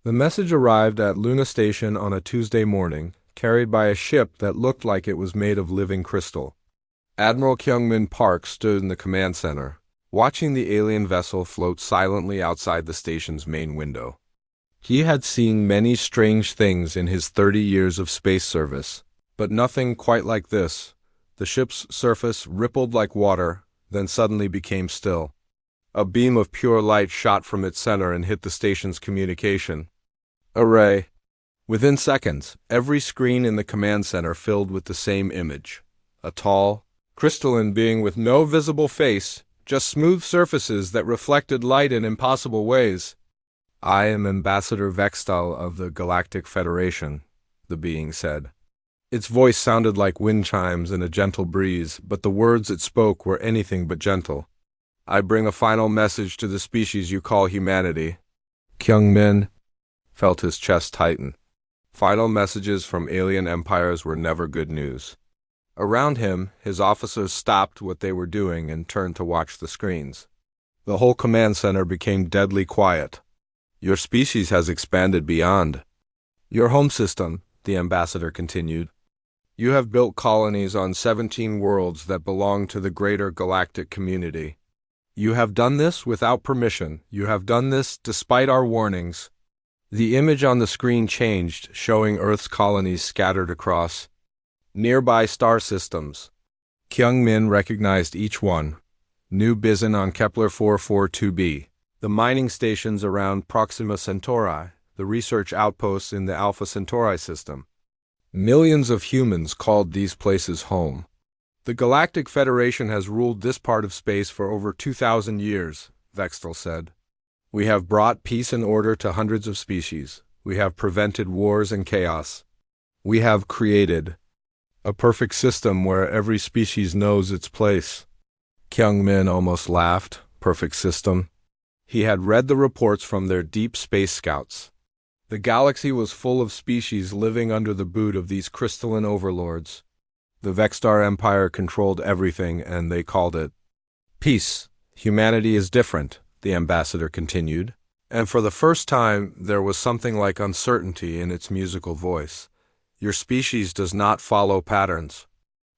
The message arrived at Luna Station on a Tuesday morning, carried by a ship that looked like it was made of living crystal. Admiral Kyungmin Park stood in the command center, watching the alien vessel float silently outside the station's main window. He had seen many strange things in his 30 years of space service, but nothing quite like this. The ship's surface rippled like water, then suddenly became still. A beam of pure light shot from its center and hit the station's communication array. Within seconds, every screen in the command center filled with the same image. A tall, crystalline being with no visible face, just smooth surfaces that reflected light in impossible ways. "I am Ambassador Vextal of the Galactic Federation," the being said. Its voice sounded like wind chimes in a gentle breeze, but the words it spoke were anything but gentle. "I bring a final message to the species you call humanity." Kyungmin felt his chest tighten. Final messages from alien empires were never good news. Around him, his officers stopped what they were doing and turned to watch the screens. The whole command center became deadly quiet. "Your species has expanded beyond your home system," the ambassador continued. "You have built colonies on 17 worlds that belong to the greater galactic community. You have done this without permission. You have done this despite our warnings." The image on the screen changed, showing Earth's colonies scattered across nearby star systems. Kyungmin recognized each one. New Bizin on Kepler 442b, the mining stations around Proxima Centauri, the research outposts in the Alpha Centauri system. Millions of humans called these places home. "The Galactic Federation has ruled this part of space for over 2,000 years, Vextal said. "We have brought peace and order to hundreds of species. We have prevented wars and chaos. We have created a perfect system where every species knows its place." Kyungmin almost laughed. Perfect system. He had read the reports from their deep space scouts. The galaxy was full of species living under the boot of these crystalline overlords. The Vextar Empire controlled everything, and they called it peace. "Humanity is different," the ambassador continued, and for the first time there was something like uncertainty in its musical voice. "Your species does not follow patterns.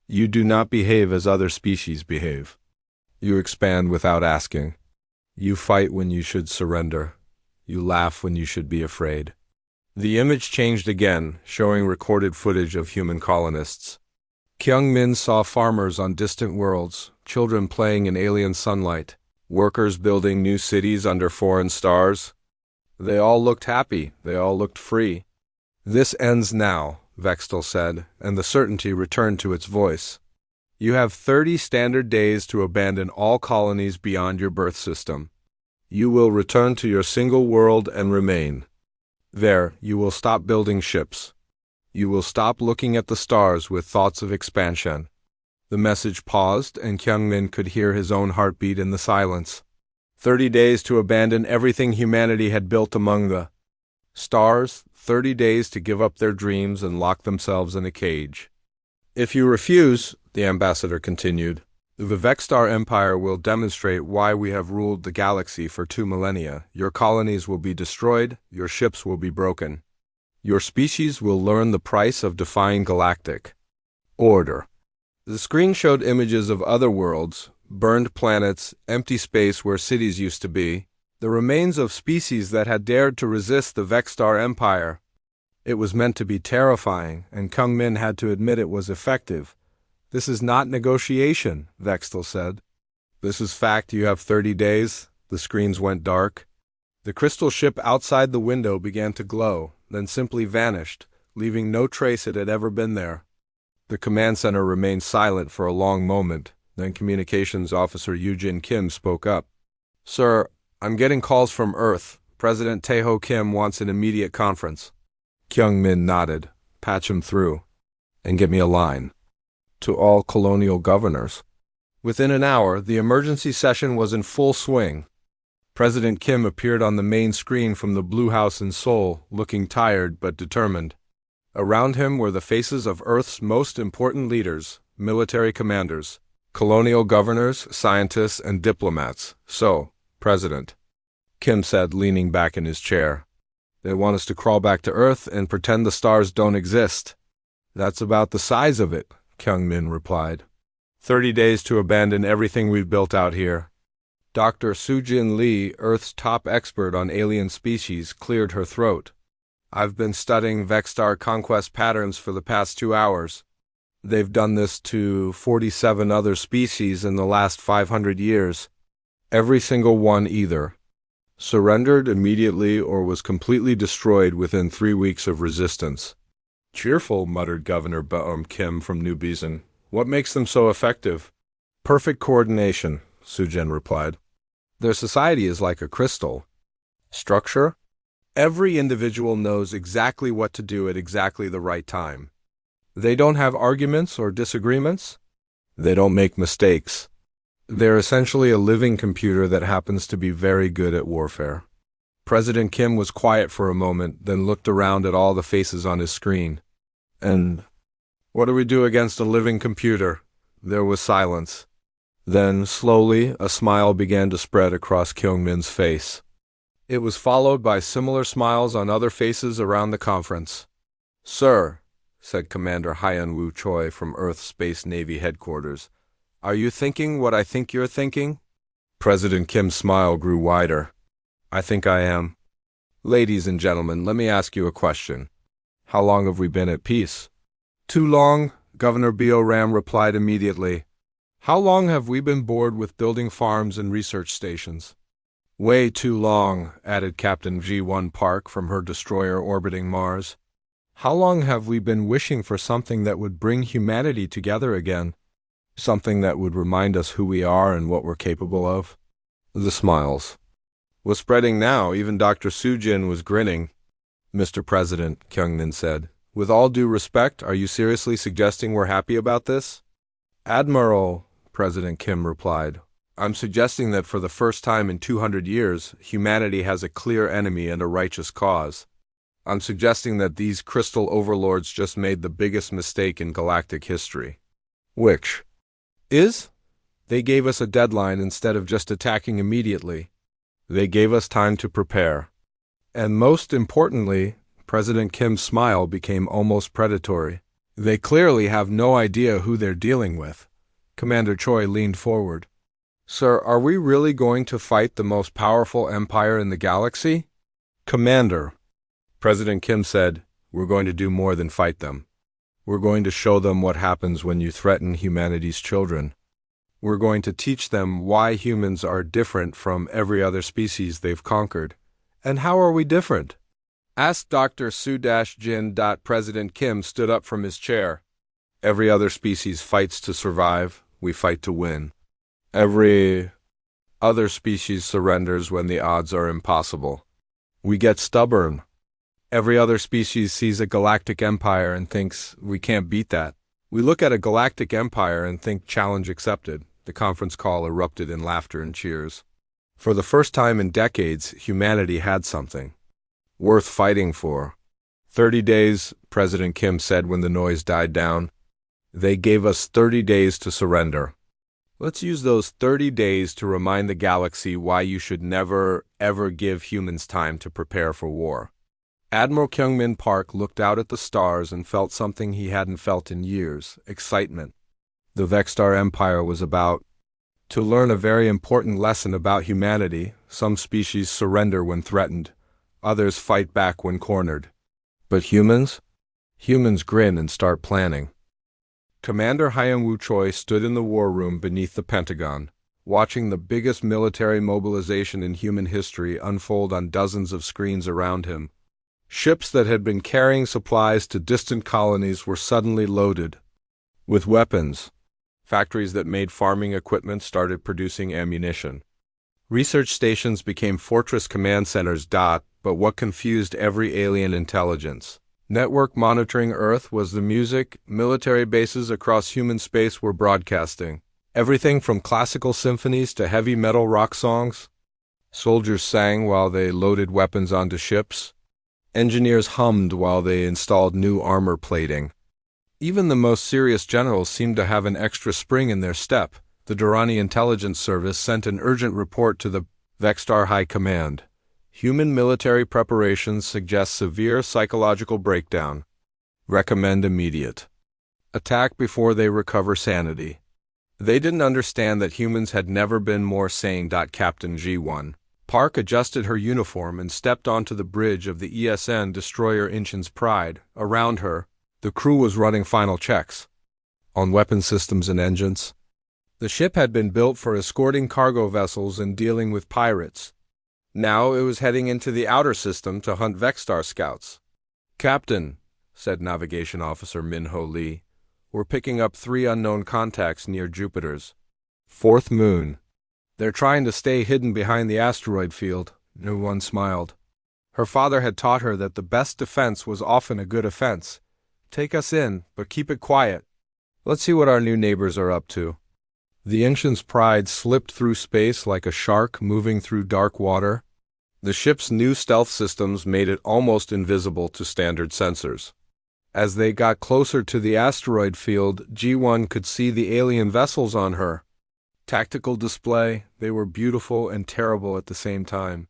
You do not behave as other species behave. You expand without asking. You fight when you should surrender. You laugh when you should be afraid." The image changed again, showing recorded footage of human colonists. Kyungmin saw farmers on distant worlds, children playing in alien sunlight, workers building new cities under foreign stars. They all looked happy, they all looked free. "This ends now," Vextal said, and the certainty returned to its voice. "You have 30 standard days to abandon all colonies beyond your birth system. You will return to your single world and remain. There, you will stop building ships. You will stop looking at the stars with thoughts of expansion." The message paused, and Kyungmin could hear his own heartbeat in the silence. 30 days to abandon everything humanity had built among the stars, 30 days to give up their dreams and lock themselves in a cage. "If you refuse," the ambassador continued, "the Vextar Empire will demonstrate why we have ruled the galaxy for 2 millennia. Your colonies will be destroyed, your ships will be broken. Your species will learn the price of defying galactic order." The screen showed images of other worlds, burned planets, empty space where cities used to be, the remains of species that had dared to resist the Vextar Empire. It was meant to be terrifying, and Kyungmin had to admit it was effective. "This is not negotiation," Vextal said. "This is fact. You have 30 days. The screens went dark. The crystal ship outside the window began to glow, then simply vanished, leaving no trace it had ever been there. The command center remained silent for a long moment. Then Communications Officer Eugene Kim spoke up. "Sir, I'm getting calls from Earth. President Taeho Kim wants an immediate conference." Kyungmin nodded. "Patch him through. And get me a line. To all colonial governors." Within an hour, the emergency session was in full swing. President Kim appeared on the main screen from the Blue House in Seoul, looking tired but determined. Around him were the faces of Earth's most important leaders, military commanders, colonial governors, scientists, and diplomats. "So, President," Kim said, leaning back in his chair, They want us to crawl back to Earth and pretend the stars don't exist. That's about the size of it, Kyung-min replied. 30 days to abandon everything we've built out here. Dr. Soo-jin Lee, Earth's top expert on alien species, cleared her throat. I've been studying Vexstar conquest patterns for the past 2 hours. They've done this to 47 other species in the last 500 years. Every single one either surrendered immediately or was completely destroyed within 3 weeks of resistance. Cheerful, muttered Governor Kim from New Bison. What makes them so effective? Perfect coordination, Soo-jin replied. Their society is like a crystal. Structure? Every individual knows exactly what to do at exactly the right time. They don't have arguments or disagreements. They don't make mistakes. They're essentially a living computer that happens to be very good at warfare. President Kim was quiet for a moment, then looked around at all the faces on his screen. And what do we do against a living computer? There was silence. Then, slowly, a smile began to spread across Kyung-min's face. It was followed by similar smiles on other faces around the conference. Sir, said Commander Hyun-woo Choi from Earth Space Navy Headquarters, are you thinking what I think you're thinking? President Kim's smile grew wider. I think I am. Ladies and gentlemen, let me ask you a question. How long have we been at peace? Too long, Governor Ram replied immediately. How long have we been bored with building farms and research stations? Way too long, added Captain G1 Park from her destroyer orbiting Mars. How long have we been wishing for something that would bring humanity together again? Something that would remind us who we are and what we're capable of? The smiles was spreading now. Even Dr. Soo-jin was grinning. Mr. President, Kyung-min said, with all due respect, are you seriously suggesting we're happy about this? Admiral, President Kim replied, I'm suggesting that for the first time in 200 years, humanity has a clear enemy and a righteous cause. I'm suggesting that these crystal overlords just made the biggest mistake in galactic history. Which is? They gave us a deadline instead of just attacking immediately. They gave us time to prepare. And most importantly, President Kim's smile became almost predatory. They clearly have no idea who they're dealing with. Commander Choi leaned forward. Sir, are we really going to fight the most powerful empire in the galaxy? Commander, President Kim said, we're going to do more than fight them. We're going to show them what happens when you threaten humanity's children. We're going to teach them why humans are different from every other species they've conquered. And how are we different? Asked Dr. Soo-jin. President Kim stood up from his chair. Every other species fights to survive. We fight to win. Every other species surrenders when the odds are impossible. We get stubborn. Every other species sees a galactic empire and thinks, we can't beat that. We look at a galactic empire and think challenge accepted. The conference call erupted in laughter and cheers. For the first time in decades, humanity had something worth fighting for. 30 days, President Kim said when the noise died down. They gave us 30 days to surrender. Let's use those 30 days to remind the galaxy why you should never, ever give humans time to prepare for war. Admiral Kyung-min Park looked out at the stars and felt something he hadn't felt in years, excitement. The Vexstar Empire was about to learn a very important lesson about humanity. Some species surrender when threatened. Others fight back when cornered. But humans? Humans grin and start planning. Commander Hyun-woo Choi stood in the war room beneath the Pentagon, watching the biggest military mobilization in human history unfold on dozens of screens around him. Ships that had been carrying supplies to distant colonies were suddenly loaded with weapons. Factories that made farming equipment started producing ammunition. Research stations became fortress command centers. But what confused every alien intelligence? Network monitoring Earth was the music. Military bases across human space were broadcasting. Everything from classical symphonies to heavy metal rock songs. Soldiers sang while they loaded weapons onto ships. Engineers hummed while they installed new armor plating. Even the most serious generals seemed to have an extra spring in their step. The Durrani Intelligence Service sent an urgent report to the Vexstar High Command. Human military preparations suggest severe psychological breakdown. Recommend immediate attack before they recover sanity. They didn't understand that humans had never been more sane. Captain G1 Park adjusted her uniform and stepped onto the bridge of the ESN destroyer Inchin's Pride. Around her, the crew was running final checks on weapon systems and engines. The ship had been built for escorting cargo vessels and dealing with pirates. Now it was heading into the outer system to hunt Vexstar scouts. "Captain," said Navigation Officer Minho Lee, "we're picking up 3 unknown contacts near Jupiter's fourth moon. They're trying to stay hidden behind the asteroid field." No one smiled. Her father had taught her that the best defense was often a good offense. "Take us in, but keep it quiet. Let's see what our new neighbors are up to." The Inchin's Pride slipped through space like a shark moving through dark water. The ship's new stealth systems made it almost invisible to standard sensors. As they got closer to the asteroid field, G1 could see the alien vessels on her tactical display. They were beautiful and terrible at the same time.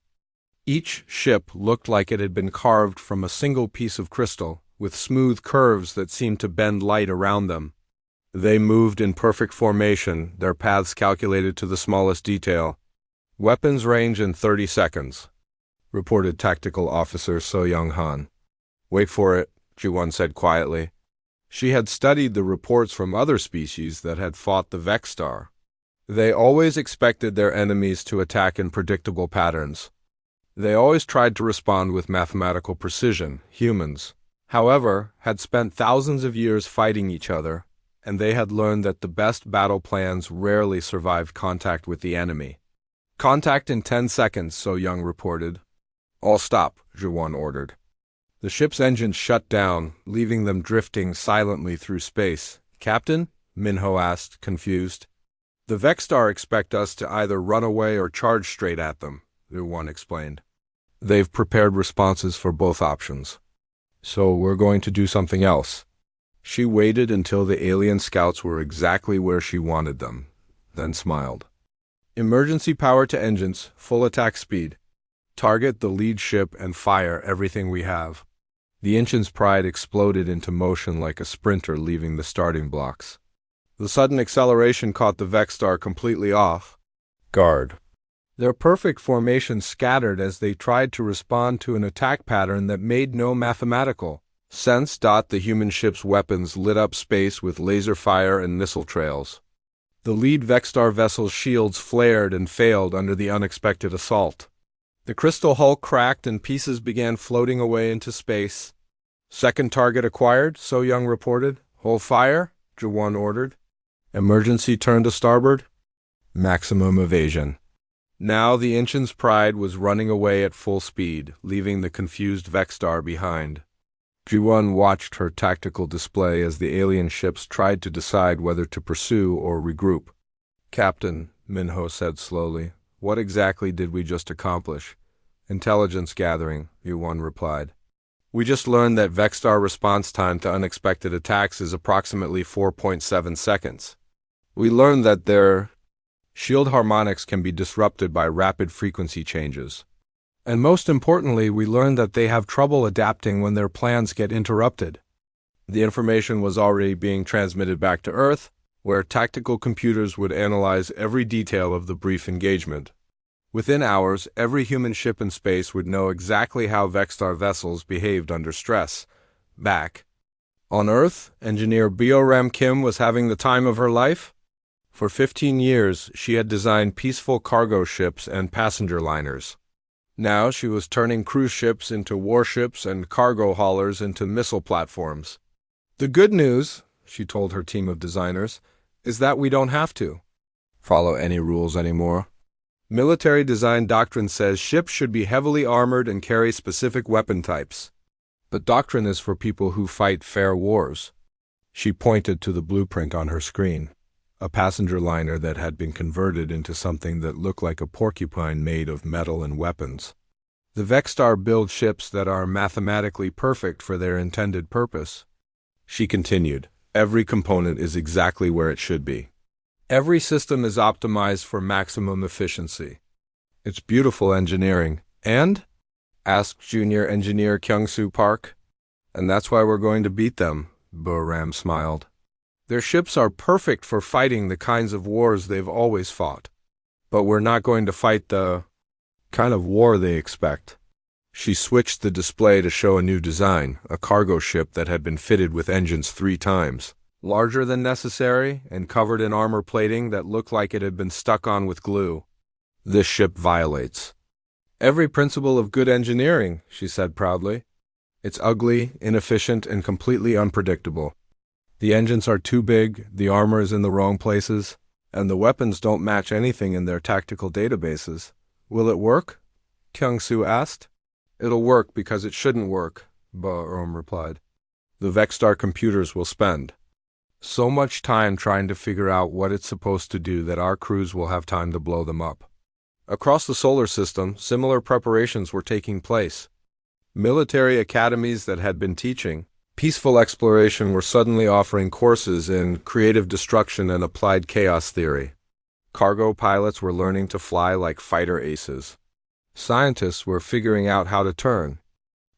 Each ship looked like it had been carved from a single piece of crystal, with smooth curves that seemed to bend light around them. They moved in perfect formation, their paths calculated to the smallest detail. "Weapons range in 30 seconds, reported Tactical Officer So Young Han. "Wait for it," Ji-won said quietly. She had studied the reports from other species that had fought the Vexstar. They always expected their enemies to attack in predictable patterns. They always tried to respond with mathematical precision. Humans, however, had spent thousands of years fighting each other, and they had learned that the best battle plans rarely survived contact with the enemy. "Contact in 10 seconds, So Young reported. "All stop," Ji-won ordered. The ship's engines shut down, leaving them drifting silently through space. "Captain?" Minho asked, confused. "The Vexstar expect us to either run away or charge straight at them," Ji-won explained. "They've prepared responses for both options. So we're going to do something else." She waited until the alien scouts were exactly where she wanted them, then smiled. "Emergency power to engines, full attack speed. Target the lead ship and fire everything we have." The Inchin's Pride exploded into motion like a sprinter leaving the starting blocks. The sudden acceleration caught the Vexstar completely off guard. Their perfect formation scattered as they tried to respond to an attack pattern that made no mathematical sense. The human ship's weapons lit up space with laser fire and missile trails. The lead Vexstar vessel's shields flared and failed under the unexpected assault. The crystal hull cracked and pieces began floating away into space. "Second target acquired," So Young reported. "Hold fire," Ji-won ordered. "Emergency turn to starboard." Maximum evasion. Now the Inchin's Pride was running away at full speed, leaving the confused Vexstar behind. Ji-won watched her tactical display as the alien ships tried to decide whether to pursue or regroup. "Captain," Minho said slowly, "what exactly did we just accomplish?" "Intelligence gathering," Ji-won replied. "We just learned that Vexstar response time to unexpected attacks is approximately 4.7 seconds. We learned that their shield harmonics can be disrupted by rapid frequency changes. And most importantly, we learned that they have trouble adapting when their plans get interrupted." The information was already being transmitted back to Earth, where tactical computers would analyze every detail of the brief engagement. Within hours, every human ship in space would know exactly how Vexstar vessels behaved under stress. Back on Earth, engineer Bioram Kim was having the time of her life. For 15 years, she had designed peaceful cargo ships and passenger liners. Now she was turning cruise ships into warships and cargo haulers into missile platforms. "The good news," she told her team of designers, "is that we don't have to follow any rules anymore. Military design doctrine says ships should be heavily armored and carry specific weapon types. But doctrine is for people who fight fair wars." She pointed to the blueprint on her screen, a passenger liner that had been converted into something that looked like a porcupine made of metal and weapons. "The Vexstar build ships that are mathematically perfect for their intended purpose." She continued, "Every component is exactly where it should be. Every system is optimized for maximum efficiency. It's beautiful engineering, and asked junior engineer Kyung-soo Park. And that's why we're going to beat them, Ram smiled. Their ships are perfect for fighting the kinds of wars they've always fought. But we're not going to fight the kind of war they expect. She switched the display to show a new design, a cargo ship that had been fitted with engines 3 times, larger than necessary and covered in armor plating that looked like it had been stuck on with glue. This ship violates every principle of good engineering, she said proudly. It's ugly, inefficient, and completely unpredictable. The engines are too big, the armor is in the wrong places, and the weapons don't match anything in their tactical databases. Will it work? Kyung-soo asked. It'll work because it shouldn't work, Ram replied. The Vexstar computers will spend so much time trying to figure out what it's supposed to do that our crews will have time to blow them up. Across the solar system, similar preparations were taking place. Military academies that had been teaching peaceful exploration were suddenly offering courses in creative destruction and applied chaos theory. Cargo pilots were learning to fly like fighter aces. Scientists were figuring out how to turn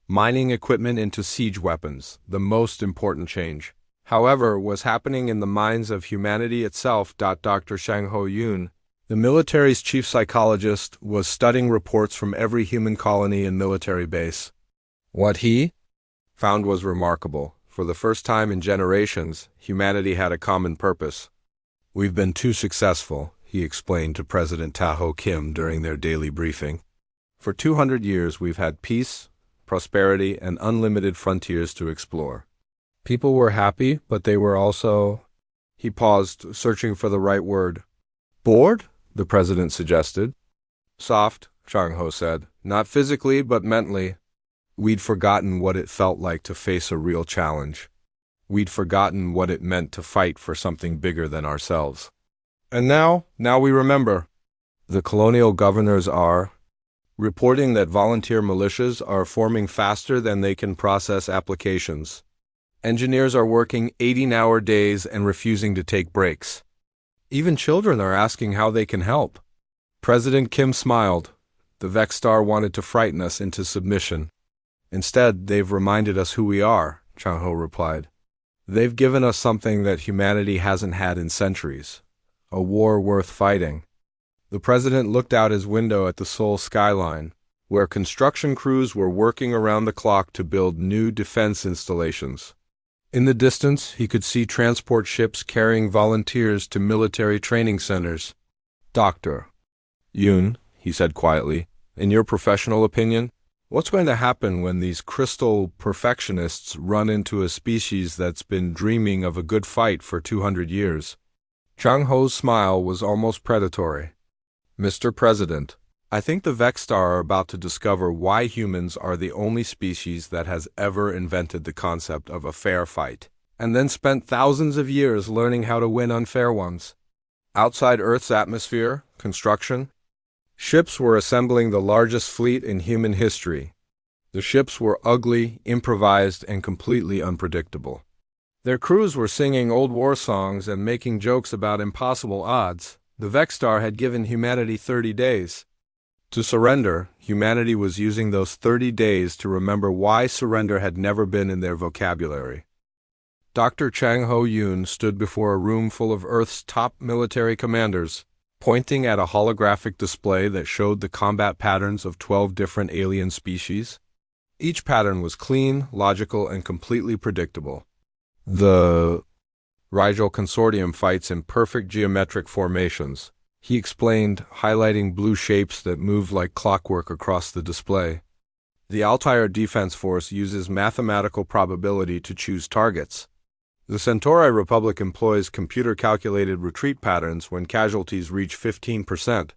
mining equipment into siege weapons, the most important change. However, was happening in the minds of humanity itself. Dr. Chang-ho Yoon, the military's chief psychologist, was studying reports from every human colony and military base. What he found was remarkable. For the first time in generations, humanity had a common purpose. We've been too successful, he explained to President Taho Kim during their daily briefing. For 200 years, we've had peace, prosperity, and unlimited frontiers to explore. People were happy, but they were also... He paused, searching for the right word. Bored? The president suggested. Soft, Chang-ho said. Not physically, but mentally. We'd forgotten what it felt like to face a real challenge. We'd forgotten what it meant to fight for something bigger than ourselves. And now we remember. The colonial governors are reporting that volunteer militias are forming faster than they can process applications. Engineers are working 18-hour days and refusing to take breaks. Even children are asking how they can help. President Kim smiled. The Vexstar wanted to frighten us into submission. Instead, they've reminded us who we are, Chang-ho replied. They've given us something that humanity hasn't had in centuries. A war worth fighting. The president looked out his window at the Seoul skyline, where construction crews were working around the clock to build new defense installations. In the distance, he could see transport ships carrying volunteers to military training centers. Dr. Yoon, he said quietly, in your professional opinion, what's going to happen when these crystal perfectionists run into a species that's been dreaming of a good fight for 200 years? Chang-ho's smile was almost predatory. Mr. President, I think the Vexstar are about to discover why humans are the only species that has ever invented the concept of a fair fight, and then spent thousands of years learning how to win unfair ones. Outside Earth's atmosphere, construction, ships were assembling the largest fleet in human history. The ships were ugly, improvised, and completely unpredictable. Their crews were singing old war songs and making jokes about impossible odds. The Vexstar had given humanity 30 days. To surrender, humanity was using those 30 days to remember why surrender had never been in their vocabulary. Dr. Chang-ho Yoon stood before a room full of Earth's top military commanders, pointing at a holographic display that showed the combat patterns of 12 different alien species. Each pattern was clean, logical, and completely predictable. The Rigel Consortium fights in perfect geometric formations, he explained, highlighting blue shapes that moved like clockwork across the display. The Altair Defense Force uses mathematical probability to choose targets. The Centauri Republic employs computer-calculated retreat patterns when casualties reach 15%.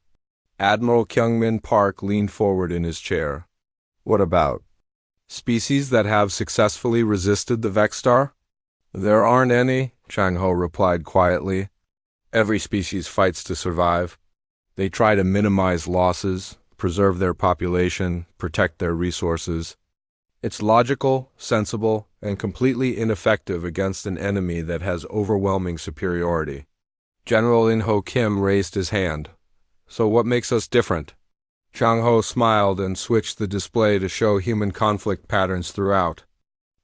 Admiral Kyung-min Park leaned forward in his chair. What about species that have successfully resisted the Vexstar? There aren't any, Chang-ho replied quietly. Every species fights to survive. They try to minimize losses, preserve their population, protect their resources. It's logical, sensible, and completely ineffective against an enemy that has overwhelming superiority. General In-ho Kim raised his hand. So what makes us different? Chang Ho smiled and switched the display to show human conflict patterns throughout.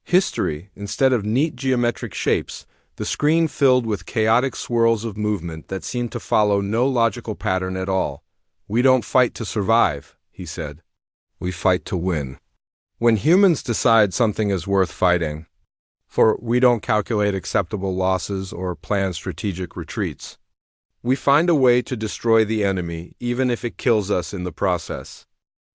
History, instead of neat geometric shapes, the screen filled with chaotic swirls of movement that seemed to follow no logical pattern at all. "We don't fight to survive," he said. "We fight to win. When humans decide something is worth fighting for, we don't calculate acceptable losses or plan strategic retreats. We find a way to destroy the enemy, even if it kills us in the process."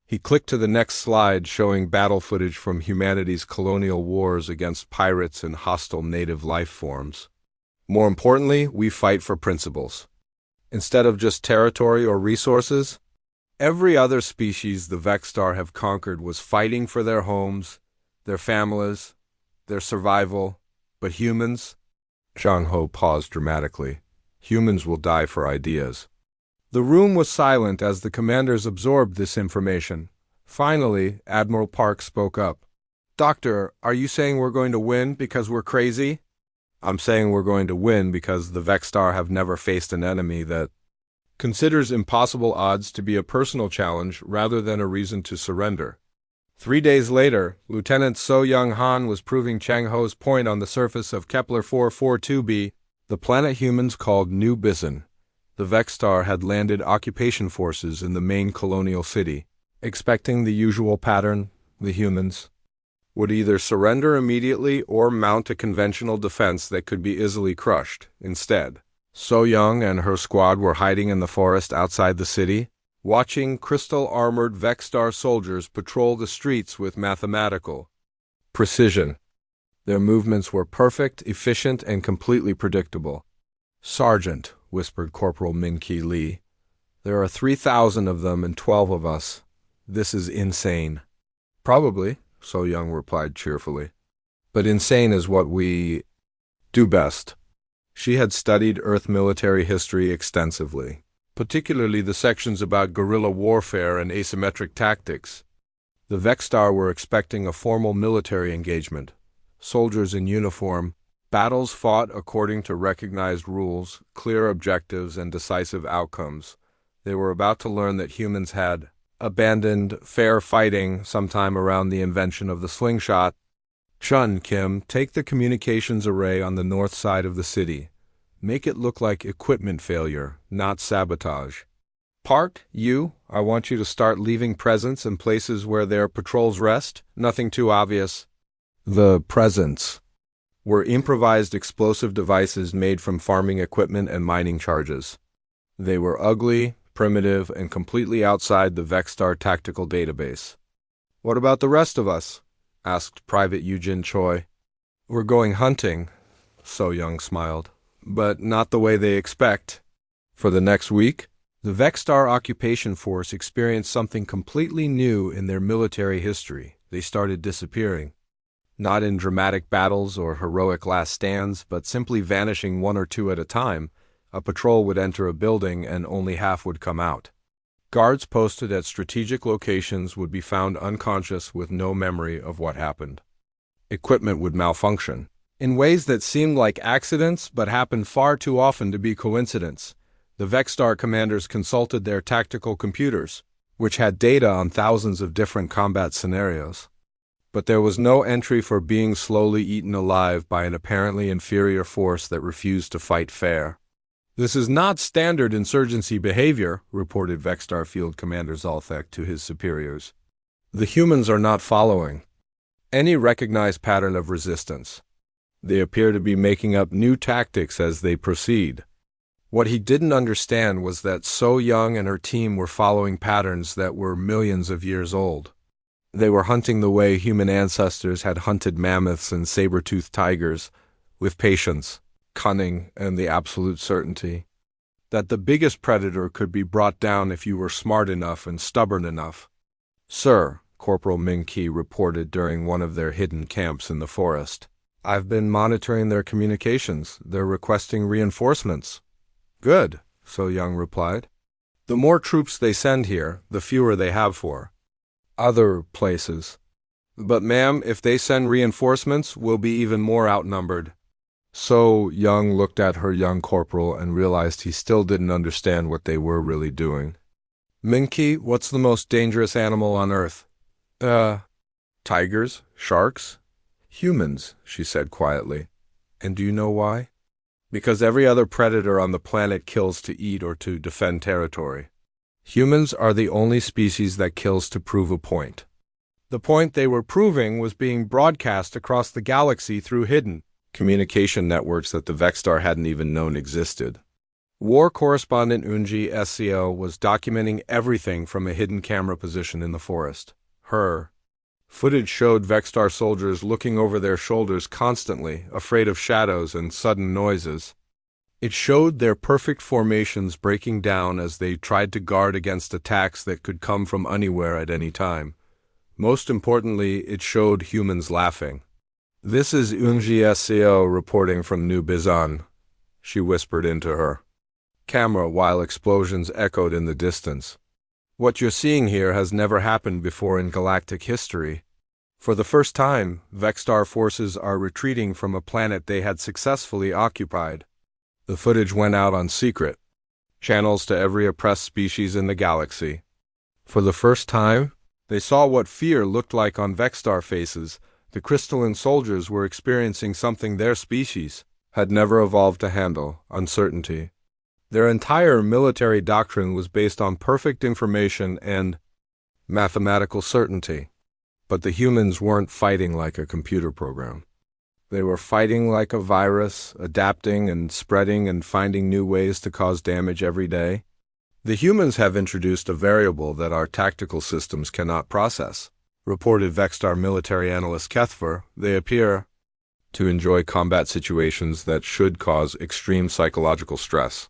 He clicked to the next slide, showing battle footage from humanity's colonial wars against pirates and hostile native life forms. "More importantly, we fight for principles. Instead of just territory or resources, every other species the Vexstar have conquered was fighting for their homes, their families, their survival. But humans?" Zhang Ho paused dramatically. "Humans will die for ideas." The room was silent as the commanders absorbed this information. Finally, Admiral Park spoke up. "Doctor, are you saying we're going to win because we're crazy?" "I'm saying we're going to win because the Vexstar have never faced an enemy that considers impossible odds to be a personal challenge rather than a reason to surrender." 3 days later, Lieutenant So Young Han was proving Chang Ho's point on the surface of Kepler 442b, the planet humans called New Bison. The Vexstar had landed occupation forces in the main colonial city, expecting the usual pattern. The humans would either surrender immediately or mount a conventional defense that could be easily crushed. Instead, So Young and her squad were hiding in the forest outside the city, watching crystal-armored Vexstar soldiers patrol the streets with mathematical precision. Their movements were perfect, efficient, and completely predictable. "Sergeant," whispered Corporal Min-Ki Lee, "there are 3,000 of them and 12 of us. This is insane." "Probably," So Young replied cheerfully. "But insane is what we do best." She had studied Earth military history extensively, particularly the sections about guerrilla warfare and asymmetric tactics. The Vexstar were expecting a formal military engagement. Soldiers in uniform, battles fought according to recognized rules, clear objectives, and decisive outcomes. They were about to learn that humans had abandoned fair fighting sometime around the invention of the slingshot. "Chun, Kim, take the communications array on the north side of the city. Make it look like equipment failure, not sabotage. Park, I want you to start leaving presents in places where their patrols rest. Nothing too obvious." The presents were improvised explosive devices made from farming equipment and mining charges. They were ugly, primitive, and completely outside the Vexstar tactical database. "What about the rest of us?" asked Private Eugene Choi. "We're going hunting," So Young smiled, "but not the way they expect." For the next week, the Vexstar occupation force experienced something completely new in their military history. They started disappearing. Not in dramatic battles or heroic last stands, but simply vanishing one or two at a time. A patrol would enter a building and only half would come out. Guards posted at strategic locations would be found unconscious with no memory of what happened. Equipment would malfunction in ways that seemed like accidents but happened far too often to be coincidence. The Vexstar commanders consulted their tactical computers, which had data on thousands of different combat scenarios. But there was no entry for being slowly eaten alive by an apparently inferior force that refused to fight fair. "This is not standard insurgency behavior," reported Vexstar Field Commander Zalthek to his superiors. "The humans are not following any recognized pattern of resistance. They appear to be making up new tactics as they proceed." What he didn't understand was that So Young and her team were following patterns that were millions of years old. They were hunting the way human ancestors had hunted mammoths and saber-toothed tigers, with patience, cunning, and the absolute certainty that the biggest predator could be brought down if you were smart enough and stubborn enough. "Sir," Corporal Min-Ki reported during one of their hidden camps in the forest, "I've been monitoring their communications. They're requesting reinforcements." "Good," So Young replied. "The more troops they send here, the fewer they have for other places. But ma'am, if they send reinforcements, we'll be even more outnumbered." So Young looked at her young corporal and realized he still didn't understand what they were really doing. Minky, what's the most dangerous animal on Earth? Uh, Tigers? Sharks? Humans, she said quietly. And do you know why? Because every other predator on the planet kills to eat or to defend territory. Humans are the only species that kills to prove a point. The point they were proving was being broadcast across the galaxy through hidden communication networks that the Vexstar hadn't even known existed. War correspondent Unji SCO was documenting everything from a hidden camera position in the forest. Her footage showed Vexstar soldiers looking over their shoulders constantly, afraid of shadows and sudden noises. It showed their perfect formations breaking down as they tried to guard against attacks that could come from anywhere at any time. Most importantly, it showed humans laughing. "This is Unji SCO reporting from New Bizan," she whispered into her camera while explosions echoed in the distance. "What you're seeing here has never happened before in galactic history. For the first time, Vexstar forces are retreating from a planet they had successfully occupied." The footage went out on secret channels to every oppressed species in the galaxy. For the first time, they saw what fear looked like on Vexstar faces. The crystalline soldiers were experiencing something their species had never evolved to handle: uncertainty. Their entire military doctrine was based on perfect information and mathematical certainty. But the humans weren't fighting like a computer program. They were fighting like a virus, adapting and spreading and finding new ways to cause damage every day. "The humans have introduced a variable that our tactical systems cannot process," reported Vexstar military analyst Kethver. "They appear to enjoy combat situations that should cause extreme psychological stress.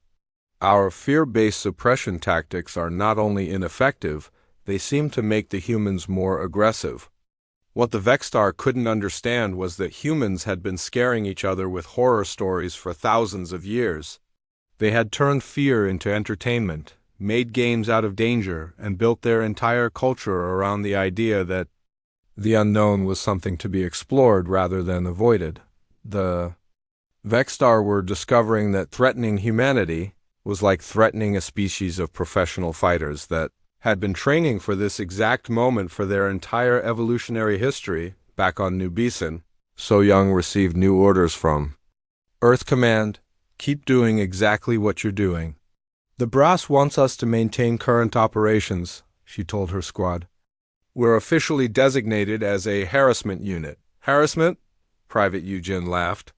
Our fear-based suppression tactics are not only ineffective, they seem to make the humans more aggressive." What the Vexstar couldn't understand was that humans had been scaring each other with horror stories for thousands of years. They had turned fear into entertainment, made games out of danger, and built their entire culture around the idea that the unknown was something to be explored rather than avoided. The Vexstar were discovering that threatening humanity was like threatening a species of professional fighters that had been training for this exact moment for their entire evolutionary history. Back on New Beeson, So Young received new orders from Earth Command: "Keep doing exactly what you're doing. The brass wants us to maintain current operations," she told her squad. "We're officially designated as a harassment unit." "Harassment?" Private Eugene laughed.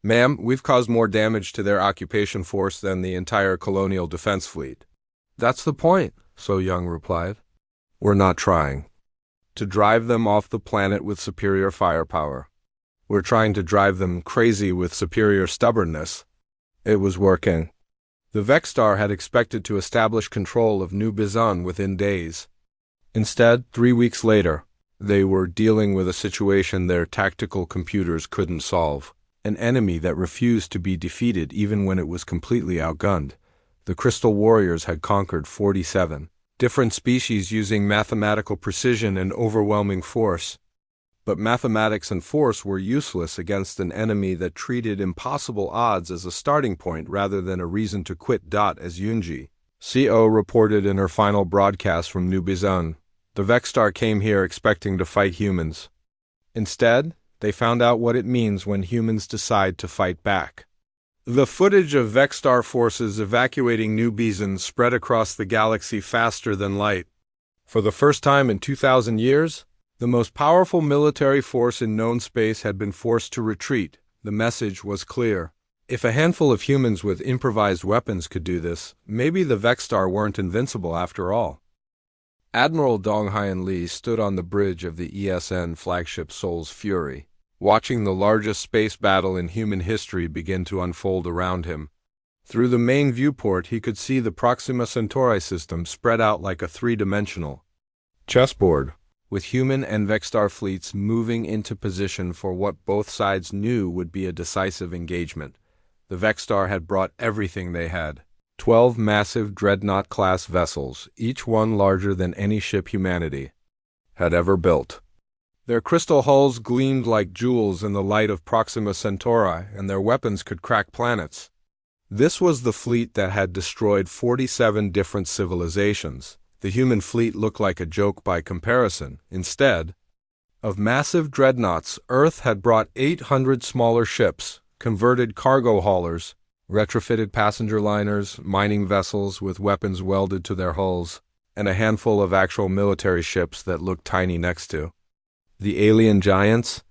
"Ma'am, we've caused more damage to their occupation force than the entire colonial defense fleet." "That's the point," So Young replied. "We're not trying to drive them off the planet with superior firepower. We're trying to drive them crazy with superior stubbornness." It was working. The Vexstar had expected to establish control of New Bizan within days. Instead, 3 weeks later, they were dealing with a situation their tactical computers couldn't solve. An enemy that refused to be defeated even when it was completely outgunned. The Crystal Warriors had conquered 47 different species using mathematical precision and overwhelming force. But mathematics and force were useless against an enemy that treated impossible odds as a starting point rather than a reason to quit. As Yunji CO reported in her final broadcast from New Bizan, the Vexstar came here expecting to fight humans. Instead, they found out what it means when humans decide to fight back. The footage of Vexstar forces evacuating New Bizan spread across the galaxy faster than light. For the first time in 2,000 years, the most powerful military force in known space had been forced to retreat. The message was clear. If a handful of humans with improvised weapons could do this, maybe the Vexstar weren't invincible after all. Admiral Donghyun Lee stood on the bridge of the ESN flagship Soul's Fury, watching the largest space battle in human history begin to unfold around him. Through the main viewport, he could see the Proxima Centauri system spread out like a three-dimensional chessboard, with human and Vexstar fleets moving into position for what both sides knew would be a decisive engagement. The Vexstar had brought everything they had: 12 massive dreadnought-class vessels, each one larger than any ship humanity had ever built. Their crystal hulls gleamed like jewels in the light of Proxima Centauri, and their weapons could crack planets. This was the fleet that had destroyed 47 different civilizations, The human fleet looked like a joke by comparison. Instead of massive dreadnoughts, Earth had brought 800 smaller ships, converted cargo haulers, retrofitted passenger liners, mining vessels with weapons welded to their hulls, and a handful of actual military ships that looked tiny next to. The alien giants?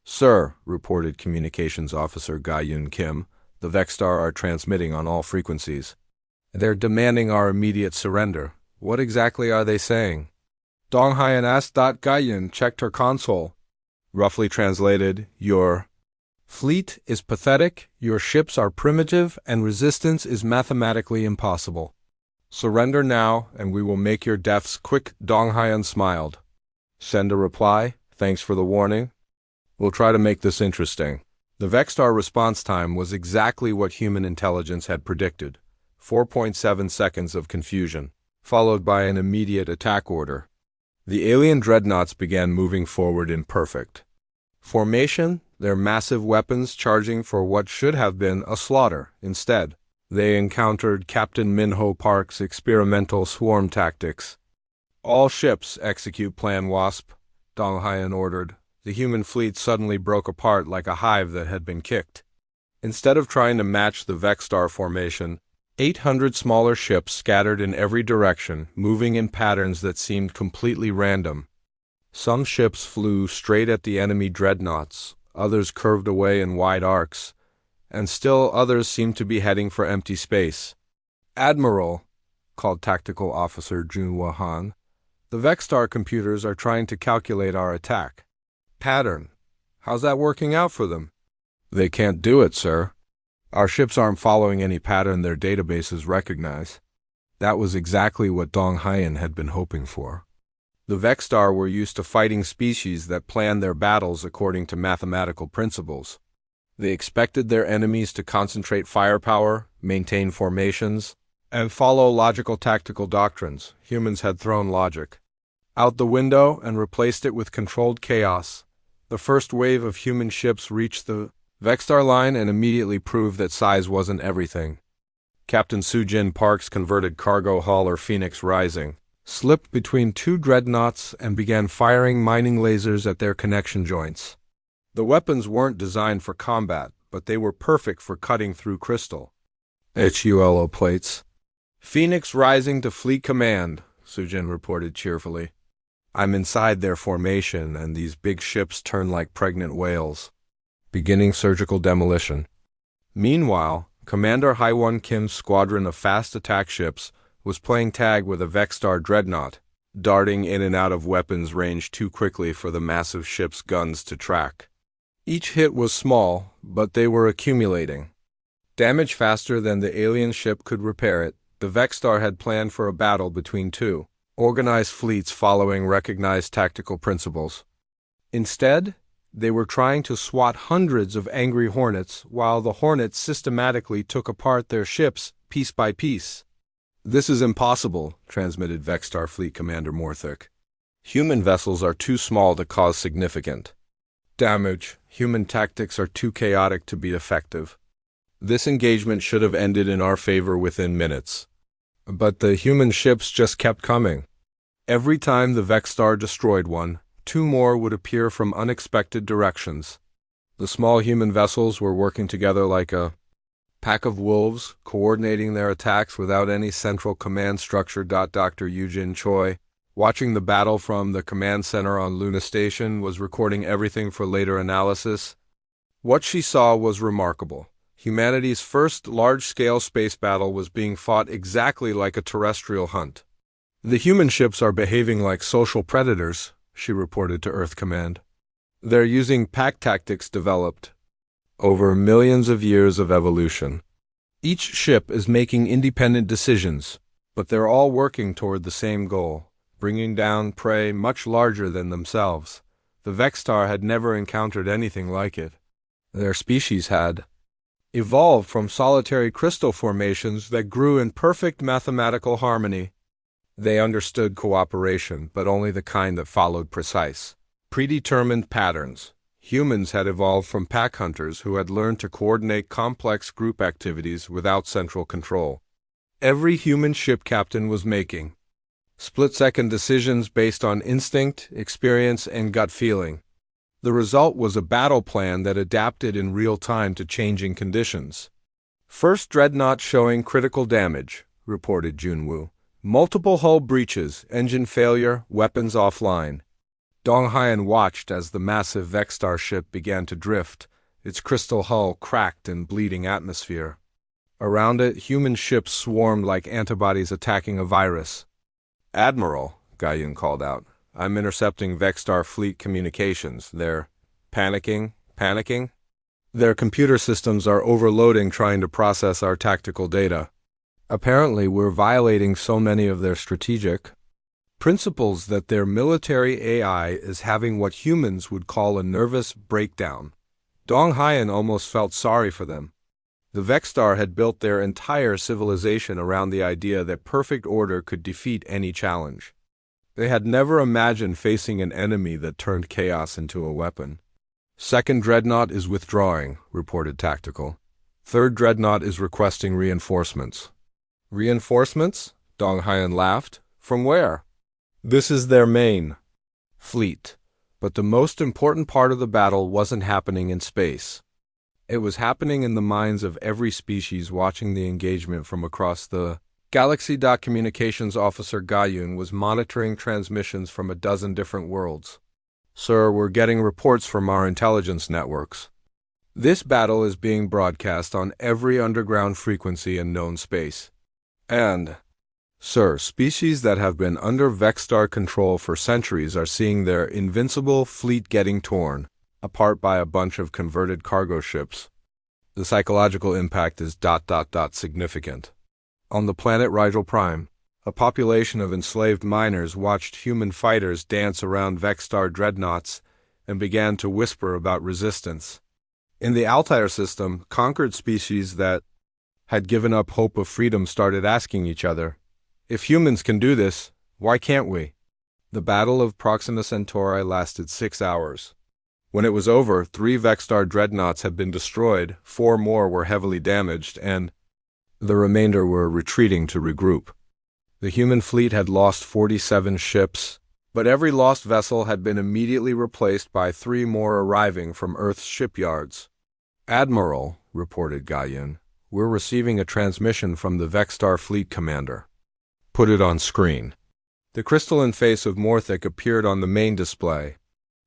Sir, reported Communications Officer Ga-Yun Kim, the Vexstar are transmitting on all frequencies. They're demanding our immediate surrender. What exactly are they saying? Dong Hyan asked. Ga-Yun checked her console. Roughly translated, your fleet is pathetic, your ships are primitive, and resistance is mathematically impossible. Surrender now, and we will make your deaths quick. Dong Hyan smiled. Send a reply. Thanks for the warning. We'll try to make this interesting. The Vexstar response time was exactly what human intelligence had predicted. 4.7 seconds of confusion, followed by an immediate attack order. The alien dreadnoughts began moving forward in perfect formation, their massive weapons charging for what should have been a slaughter. Instead, they encountered Captain Minho Park's experimental swarm tactics. All ships execute Plan Wasp, Dong Hyan ordered. The human fleet suddenly broke apart like a hive that had been kicked. Instead of trying to match the Vexstar formation, 800 smaller ships scattered in every direction, moving in patterns that seemed completely random. Some ships flew straight at the enemy dreadnoughts, others curved away in wide arcs, and still others seemed to be heading for empty space. Admiral, called Tactical Officer Jun Wahan, the Vexstar computers are trying to calculate our attack pattern. How's that working out for them? They can't do it, sir. Our ships aren't following any pattern their databases recognize. That was exactly what Dong Hyan had been hoping for. The Vexstar were used to fighting species that planned their battles according to mathematical principles. They expected their enemies to concentrate firepower, maintain formations, and follow logical tactical doctrines. Humans had thrown logic out the window and replaced it with controlled chaos. The first wave of human ships reached the Vexstar line and immediately proved that size wasn't everything. Captain Soo-Jin Park's converted cargo hauler Phoenix Rising slipped between two dreadnoughts and began firing mining lasers at their connection joints. The weapons weren't designed for combat, but they were perfect for cutting through crystal HULO plates. Phoenix Rising to Fleet Command, Soo-Jin reported cheerfully. I'm inside their formation, and these big ships turn like pregnant whales. Beginning surgical demolition. Meanwhile, Commander Haiwon Kim's squadron of fast attack ships was playing tag with a Vexstar dreadnought, darting in and out of weapons range too quickly for the massive ship's guns to track. Each hit was small, but they were accumulating damage faster than the alien ship could repair it. The Vexstar had planned for a battle between two organized fleets following recognized tactical principles. Instead, they were trying to swat hundreds of angry hornets while the hornets systematically took apart their ships piece by piece. This is impossible, transmitted Vexstar Fleet Commander Morthic. Human vessels are too small to cause significant damage. Human tactics are too chaotic to be effective. This engagement should have ended in our favor within minutes. But the human ships just kept coming. Every time the Vexstar destroyed one, two more would appear from unexpected directions. The small human vessels were working together like a pack of wolves, coordinating their attacks without any central command structure. Dr. Eugene Choi, watching the battle from the command center on Luna Station, was recording everything for later analysis. What she saw was remarkable. Humanity's first large-scale space battle was being fought exactly like a terrestrial hunt. The human ships are behaving like social predators, she reported to Earth Command. They're using pack tactics developed over millions of years of evolution. Each ship is making independent decisions, but they're all working toward the same goal, bringing down prey much larger than themselves. The Vexstar had never encountered anything like it. Their species had evolved from solitary crystal formations that grew in perfect mathematical harmony. They understood cooperation, but only the kind that followed precise, predetermined patterns. Humans had evolved from pack hunters who had learned to coordinate complex group activities without central control. Every human ship captain was making split-second decisions based on instinct, experience, and gut feeling. The result was a battle plan that adapted in real time to changing conditions. First dreadnought showing critical damage, reported Junwoo. Multiple hull breaches, engine failure, weapons offline. Dong Haiyan watched as the massive Vexstar ship began to drift, its crystal hull cracked in bleeding atmosphere. Around it, human ships swarmed like antibodies attacking a virus. "Admiral," Gaiyun called out, "I'm intercepting Vexstar fleet communications. They're panicking? Their computer systems are overloading trying to process our tactical data. Apparently, we're violating so many of their strategic principles that their military AI is having what humans would call a nervous breakdown." Dong Haiyan almost felt sorry for them. The Vexstar had built their entire civilization around the idea that perfect order could defeat any challenge. They had never imagined facing an enemy that turned chaos into a weapon. "Second dreadnought is withdrawing," reported Tactical. "Third dreadnought is requesting reinforcements." "Reinforcements?" Dong Haiyan laughed. "From where?" "This is their main fleet." But the most important part of the battle wasn't happening in space. It was happening in the minds of every species watching the engagement from across the galaxy. Communications Officer Gaiyun was monitoring transmissions from a dozen different worlds. "Sir, we're getting reports from our intelligence networks. This battle is being broadcast on every underground frequency in known space. And, sir, species that have been under Vexstar control for centuries are seeing their invincible fleet getting torn apart by a bunch of converted cargo ships. The psychological impact is ... significant. On the planet Rigel Prime, a population of enslaved miners watched human fighters dance around Vexstar dreadnoughts and began to whisper about resistance. In the Altair system, conquered species that had given up hope of freedom started asking each other, "If humans can do this, why can't we?" The Battle of Proxima Centauri lasted 6 hours. When it was over, 3 Vexstar dreadnoughts had been destroyed, 4 more were heavily damaged, and the remainder were retreating to regroup. The human fleet had lost 47 ships, but every lost vessel had been immediately replaced by 3 more arriving from Earth's shipyards. "Admiral," reported Gaiyun, "we're receiving a transmission from the Vexstar fleet commander." "Put it on screen." The crystalline face of Morthic appeared on the main display.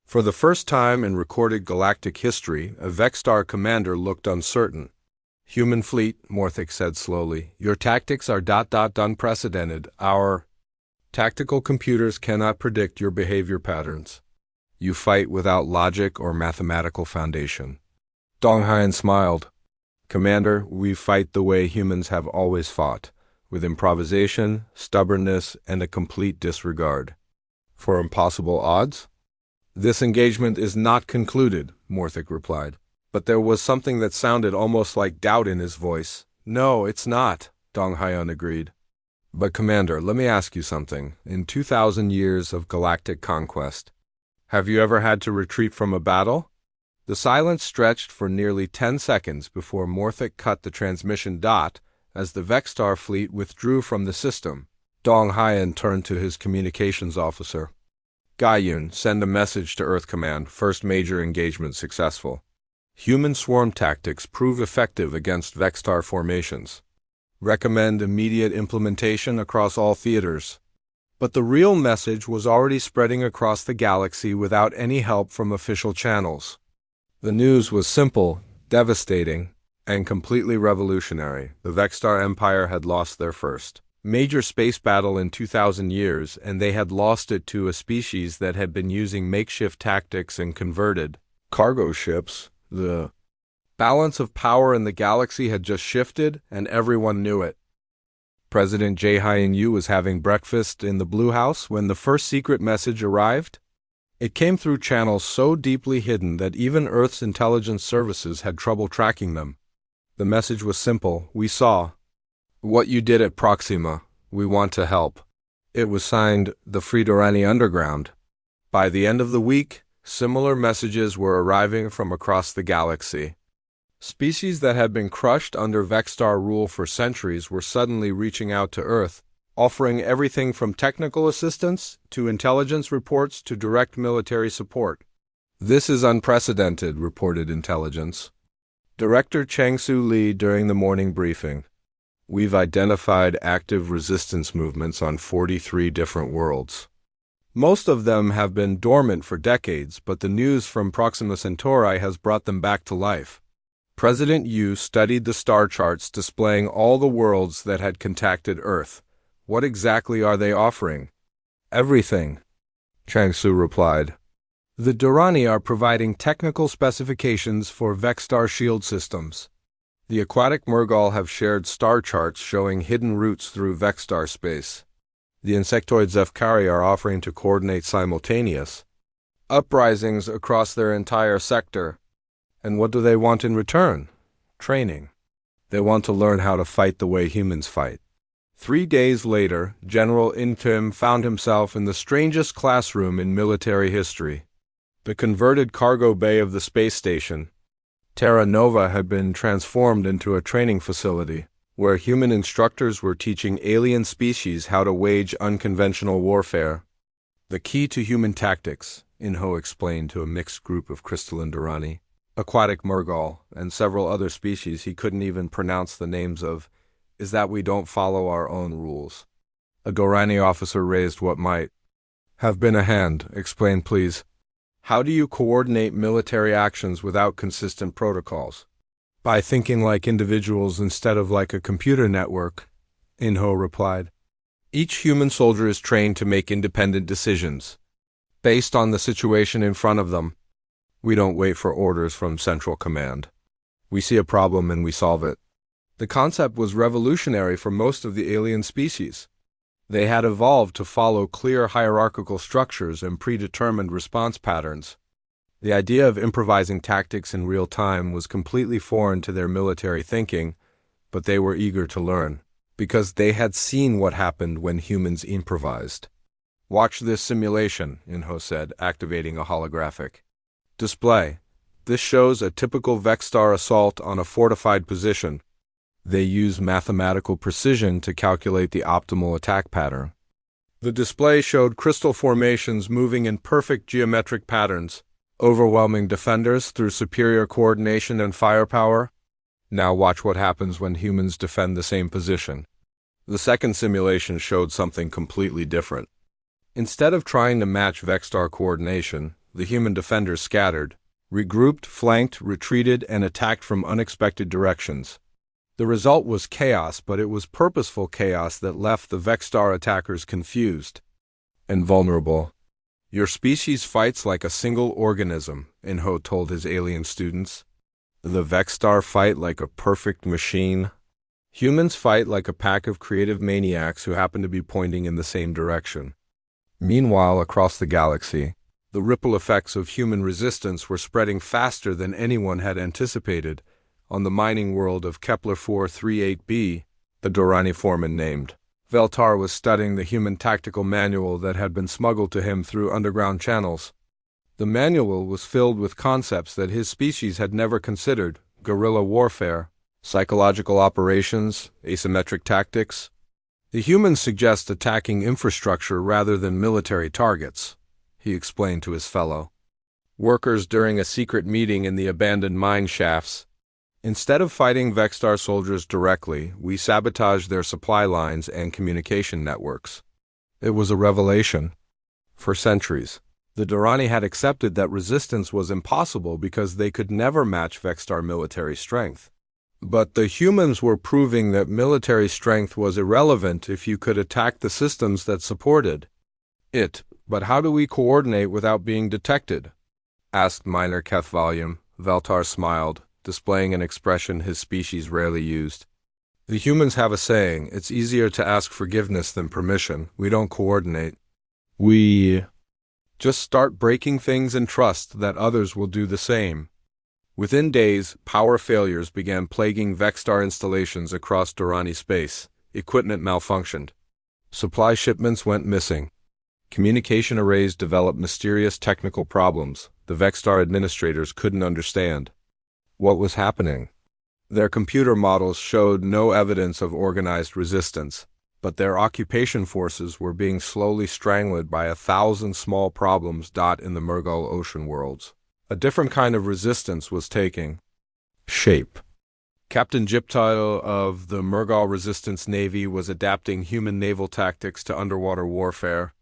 For the first time in recorded galactic history, a Vexstar commander looked uncertain. "Human fleet," Morthic said slowly, "your tactics are ... unprecedented. Our tactical computers cannot predict your behavior patterns. You fight without logic or mathematical foundation." Dong Haiyan smiled. "Commander, we fight the way humans have always fought, with improvisation, stubbornness, and a complete disregard for impossible odds." "This engagement is not concluded," Morthic replied, but there was something that sounded almost like doubt in his voice. "No, it's not," Dong Haiyan agreed. "But Commander, let me ask you something. In 2,000 years of galactic conquest, have you ever had to retreat from a battle?" The silence stretched for nearly 10 seconds before Morthic cut the transmission as the Vexstar fleet withdrew from the system. Dong Haiyan turned to his communications officer. "Gaiyun, send a message to Earth Command. First major engagement successful. Human swarm tactics prove effective against Vexstar formations. Recommend immediate implementation across all theaters." But the real message was already spreading across the galaxy without any help from official channels. The news was simple, devastating, and completely revolutionary. The Vexstar Empire had lost their first major space battle in 2,000 years, and they had lost it to a species that had been using makeshift tactics and converted cargo ships. The balance of power in the galaxy had just shifted, and everyone knew it. President Jae-Hyun-Yu was having breakfast in the Blue House when the first secret message arrived. It came through channels so deeply hidden that even Earth's intelligence services had trouble tracking them. The message was simple: "We saw what you did at Proxima. We want to help." It was signed, "The Fridorani Underground." By the end of the week, similar messages were arriving from across the galaxy. Species that had been crushed under Vexstar rule for centuries were suddenly reaching out to Earth, offering everything from technical assistance to intelligence reports to direct military support. This is unprecedented, reported intelligence. Director Chang-Soo Lee during the morning briefing. We've identified active resistance movements on 43 different worlds. Most of them have been dormant for decades, but the news from Proxima Centauri has brought them back to life. President Yu studied the star charts displaying all the worlds that had contacted Earth. What exactly are they offering? Everything, Chang-Soo replied. The Durrani are providing technical specifications for Vexstar shield systems. The aquatic Murgal have shared star charts showing hidden routes through Vexstar space. The insectoid Zefkari are offering to coordinate simultaneous uprisings across their entire sector. And what do they want in return? Training. They want to learn how to fight the way humans fight. 3 days later, General Intim found himself in the strangest classroom in military history. The converted cargo bay of the space station, Terra Nova, had been transformed into a training facility, where human instructors were teaching alien species how to wage unconventional warfare. The key to human tactics, Inho explained to a mixed group of crystalline Durrani, aquatic Murgal, and several other species he couldn't even pronounce the names of, is that we don't follow our own rules. A Durrani officer raised what might have been a hand. Explain, please. How do you coordinate military actions without consistent protocols? By thinking like individuals instead of like a computer network, Inho replied. Each human soldier is trained to make independent decisions, based on the situation in front of them. We don't wait for orders from Central Command. We see a problem and we solve it. The concept was revolutionary for most of the alien species. They had evolved to follow clear hierarchical structures and predetermined response patterns. The idea of improvising tactics in real time was completely foreign to their military thinking, but they were eager to learn, because they had seen what happened when humans improvised. Watch this simulation, Inho said, activating a holographic display. This shows a typical Vexstar assault on a fortified position. They use mathematical precision to calculate the optimal attack pattern. The display showed crystal formations moving in perfect geometric patterns, overwhelming defenders through superior coordination and firepower. Now watch what happens when humans defend the same position. The second simulation showed something completely different. Instead of trying to match Vexstar coordination, the human defenders scattered, regrouped, flanked, retreated, and attacked from unexpected directions. The result was chaos, but it was purposeful chaos that left the Vexstar attackers confused and vulnerable. Your species fights like a single organism, Inho told his alien students. The Vexstar fight like a perfect machine. Humans fight like a pack of creative maniacs who happen to be pointing in the same direction. Meanwhile, across the galaxy, the ripple effects of human resistance were spreading faster than anyone had anticipated. On the mining world of Kepler 438b, the Durrani foreman named, Veltar was studying the human tactical manual that had been smuggled to him through underground channels. The manual was filled with concepts that his species had never considered: guerrilla warfare, psychological operations, asymmetric tactics. The humans suggest attacking infrastructure rather than military targets, he explained to his fellow workers during a secret meeting in the abandoned mine shafts. Instead of fighting Vexstar soldiers directly, we sabotaged their supply lines and communication networks. It was a revelation. For centuries, the Durrani had accepted that resistance was impossible because they could never match Vexstar military strength. But the humans were proving that military strength was irrelevant if you could attack the systems that supported it. But how do we coordinate without being detected? Asked Minor Kethvalium. Veltar smiled, displaying an expression his species rarely used. The humans have a saying, it's easier to ask forgiveness than permission. We don't coordinate. We just start breaking things and trust that others will do the same. Within days, power failures began plaguing Vexstar installations across Durrani space. Equipment malfunctioned. Supply shipments went missing. Communication arrays developed mysterious technical problems the Vexstar administrators couldn't understand. What was happening? Their computer models showed no evidence of organized resistance. but their occupation forces were being slowly strangled by 1,000 small problems in the Murgal ocean worlds. A different kind of resistance was taking shape. Captain Gyptile of the Murgal Resistance Navy was adapting human naval tactics to underwater warfare.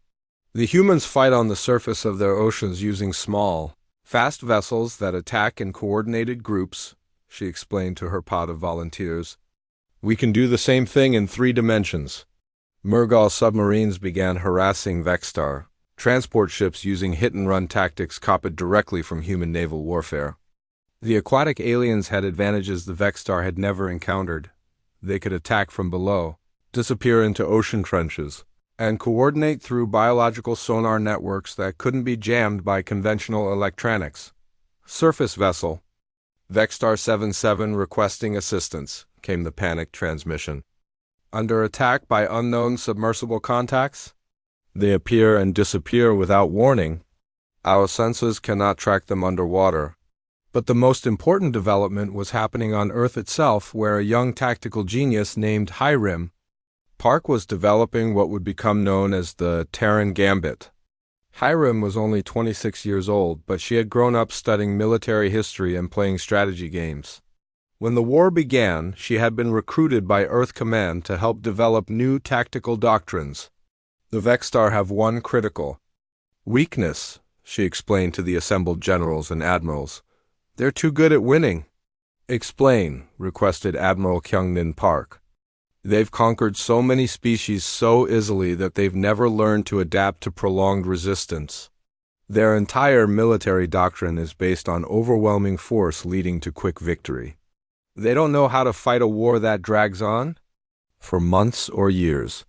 The humans fight on the surface of their oceans using small, fast vessels that attack in coordinated groups, she explained to her pod of volunteers. We can do the same thing in 3 dimensions. Murgal submarines began harassing Vexstar, transport ships using hit-and-run tactics copied directly from human naval warfare. The aquatic aliens had advantages the Vexstar had never encountered. They could attack from below, disappear into ocean trenches, and coordinate through biological sonar networks that couldn't be jammed by conventional electronics. Surface vessel. Vexstar 77 requesting assistance, came the panicked transmission. Under attack by unknown submersible contacts? They appear and disappear without warning. Our senses cannot track them underwater. But the most important development was happening on Earth itself, where a young tactical genius named Hiram Park was developing what would become known as the Terran Gambit. Hiram was only 26 years old, but she had grown up studying military history and playing strategy games. When the war began, she had been recruited by Earth Command to help develop new tactical doctrines. The Vexstar have one critical weakness, she explained to the assembled generals and admirals. They're too good at winning. Explain, requested Admiral Kyungmin Park. They've conquered so many species so easily that they've never learned to adapt to prolonged resistance. Their entire military doctrine is based on overwhelming force leading to quick victory. They don't know how to fight a war that drags on for months or years.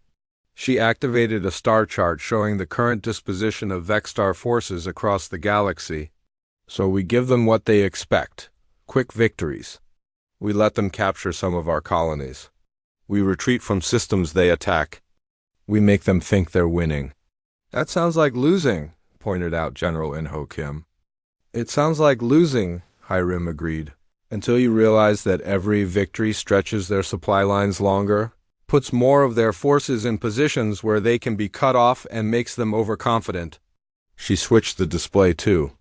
She activated a star chart showing the current disposition of Vexstar forces across the galaxy. So we give them what they expect, quick victories. We let them capture some of our colonies. We retreat from systems they attack. We make them think they're winning. That sounds like losing, pointed out General In-ho Kim. It sounds like losing, Hiram agreed, until you realize that every victory stretches their supply lines longer, puts more of their forces in positions where they can be cut off and makes them overconfident. She switched the display too.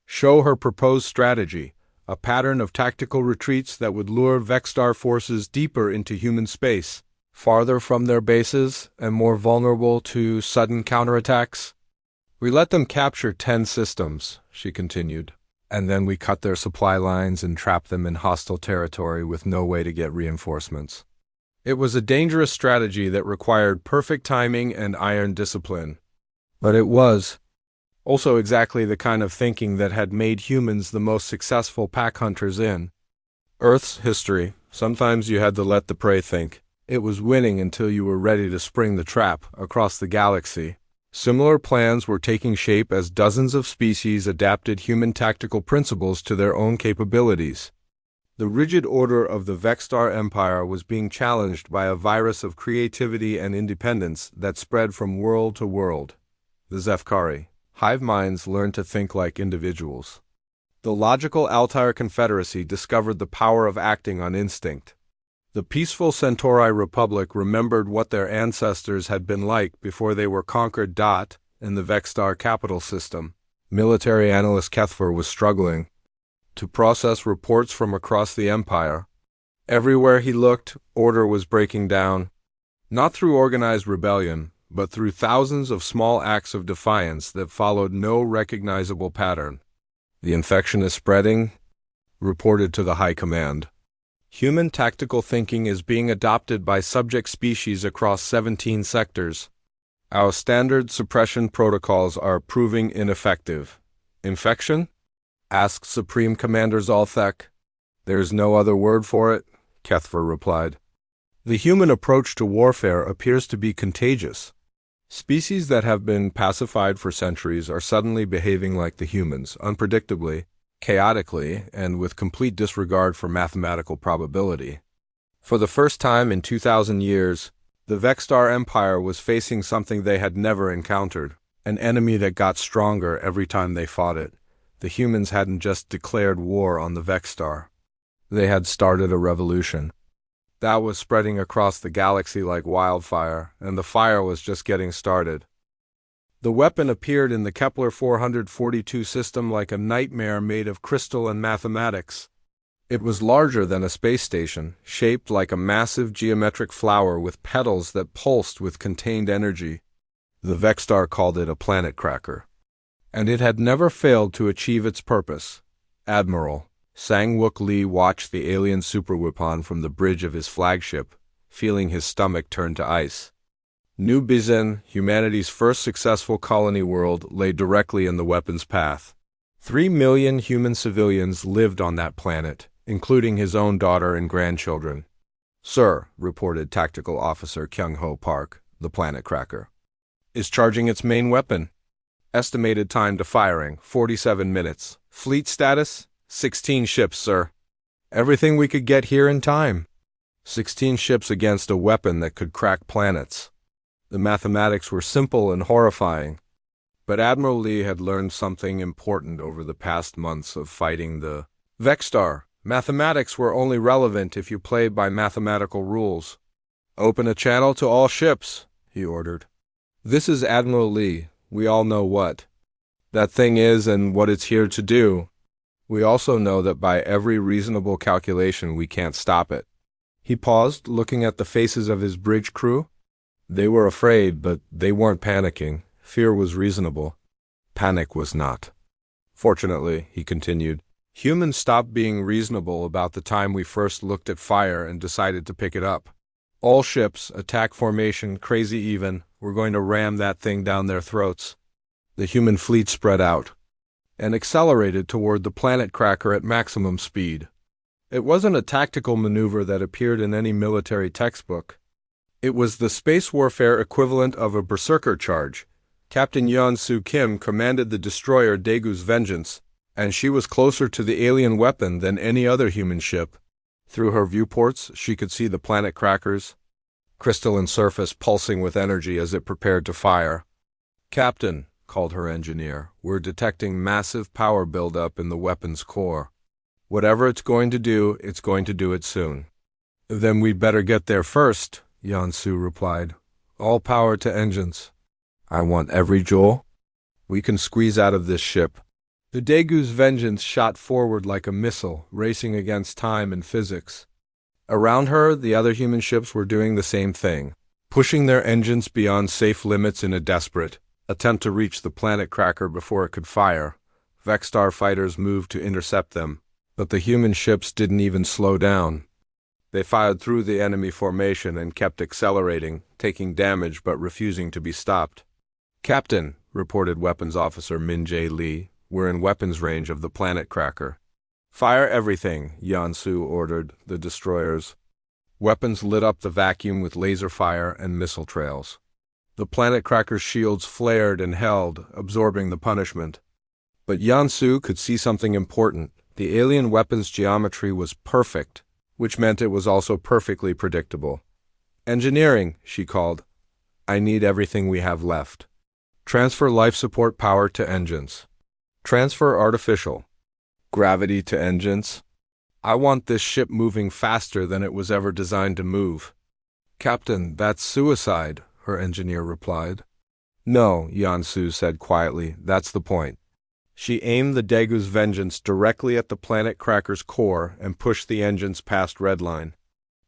Show her proposed strategy, a pattern of tactical retreats that would lure Vexstar forces deeper into human space, farther from their bases and more vulnerable to sudden counterattacks. We let them capture 10 systems, she continued, and then we cut their supply lines and trap them in hostile territory with no way to get reinforcements. It was a dangerous strategy that required perfect timing and iron discipline. But it was also exactly the kind of thinking that had made humans the most successful pack hunters in Earth's history. Sometimes you had to let the prey think it was winning until you were ready to spring the trap across the galaxy. Similar plans were taking shape as dozens of species adapted human tactical principles to their own capabilities. The rigid order of the Vexstar Empire was being challenged by a virus of creativity and independence that spread from world to world. The Zefkari hive minds learned to think like individuals. The logical Altair Confederacy discovered the power of acting on instinct. The peaceful Centauri Republic remembered what their ancestors had been like before they were conquered. In the Vexstar capital system, military analyst Kethfer was struggling to process reports from across the Empire. Everywhere he looked, order was breaking down, not through organized rebellion, but through thousands of small acts of defiance that followed no recognizable pattern. The infection is spreading, reported to the High Command. Human tactical thinking is being adopted by subject species across 17 sectors. Our standard suppression protocols are proving ineffective. Infection? Asked Supreme Commander Zalthek. There's no other word for it, Kethfer replied. The human approach to warfare appears to be contagious. Species that have been pacified for centuries are suddenly behaving like the humans, unpredictably, chaotically, and with complete disregard for mathematical probability. For the first time in 2,000 years, the Vexstar Empire was facing something they had never encountered, an enemy that got stronger every time they fought it. The humans hadn't just declared war on the Vexstar. They had started a revolution. That was spreading across the galaxy like wildfire, and the fire was just getting started. The weapon appeared in the Kepler 442 system like a nightmare made of crystal and mathematics. It was larger than a space station, shaped like a massive geometric flower with petals that pulsed with contained energy. The Vexstar called it a planet cracker. And it had never failed to achieve its purpose. Admiral Sang-Wook Lee watched the alien superweapon from the bridge of his flagship, feeling his stomach turn to ice. New Bizen, humanity's first successful colony world, lay directly in the weapon's path. 3 million human civilians lived on that planet, including his own daughter and grandchildren. "Sir," reported Tactical Officer Kyung-Ho Park, the planet cracker, "is charging its main weapon. Estimated time to firing, 47 minutes. Fleet status, 16 ships, sir. Everything we could get here in time." 16 ships against a weapon that could crack planets. The mathematics were simple and horrifying. But Admiral Lee had learned something important over the past months of fighting the Vexstar. Mathematics were only relevant if you played by mathematical rules. "Open a channel to all ships," he ordered. "This is Admiral Lee. We all know what that thing is and what it's here to do. We also know that by every reasonable calculation we can't stop it." He paused, looking at the faces of his bridge crew. They were afraid, but they weren't panicking. Fear was reasonable. Panic was not. "Fortunately," he continued, "humans stopped being reasonable about the time we first looked at fire and decided to pick it up. All ships, attack formation, crazy even, we're going to ram that thing down their throats." The human fleet spread out and accelerated toward the planet cracker at maximum speed. It wasn't a tactical maneuver that appeared in any military textbook. It was the space warfare equivalent of a berserker charge. Captain Yeon-Soo Kim commanded the destroyer Daegu's Vengeance, and she was closer to the alien weapon than any other human ship. Through her viewports, she could see the planet cracker's crystalline surface pulsing with energy as it prepared to fire. "Captain," called her engineer, "we're detecting massive power buildup in the weapon's core. Whatever it's going to do it soon." "Then we'd better get there first," Yeon-Soo replied. "All power to engines. I want every joule we can squeeze out of this ship." The Daegu's Vengeance shot forward like a missile, racing against time and physics. Around her, the other human ships were doing the same thing, pushing their engines beyond safe limits in a desperate attempt to reach the planet cracker before it could fire. Vexstar fighters moved to intercept them, but the human ships didn't even slow down. They fired through the enemy formation and kept accelerating, taking damage but refusing to be stopped. "Captain," reported Weapons Officer Min-jae Lee, "we're in weapons range of the planet cracker." "Fire everything," Yeon-Soo ordered the destroyers. Weapons lit up the vacuum with laser fire and missile trails. The planet cracker's shields flared and held, absorbing the punishment. But Yeon-Soo could see something important. The alien weapon's geometry was perfect, which meant it was also perfectly predictable. "Engineering," she called. "I need everything we have left. Transfer life support power to engines. Transfer artificial gravity to engines. I want this ship moving faster than it was ever designed to move." "Captain, that's suicide," her engineer replied. "No," Yeon-Soo said quietly, "that's the point." She aimed the Daegu's Vengeance directly at the planet cracker's core and pushed the engines past redline.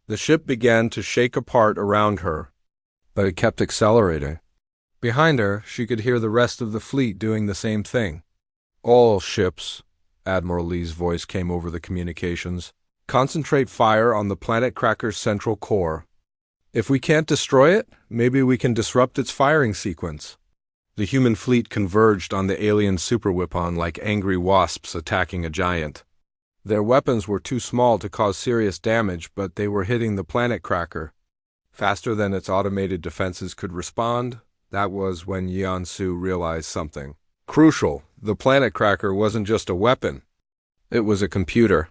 The ship began to shake apart around her, but it kept accelerating. Behind her, she could hear the rest of the fleet doing the same thing. "All ships," Admiral Lee's voice came over the communications, "concentrate fire on the planet cracker's central core. If we can't destroy it, maybe we can disrupt its firing sequence." The human fleet converged on the alien superweapon like angry wasps attacking a giant. Their weapons were too small to cause serious damage, but they were hitting the planet cracker faster than its automated defenses could respond. That was when Yeon-Soo realized something crucial. The planet cracker wasn't just a weapon. It was a computer.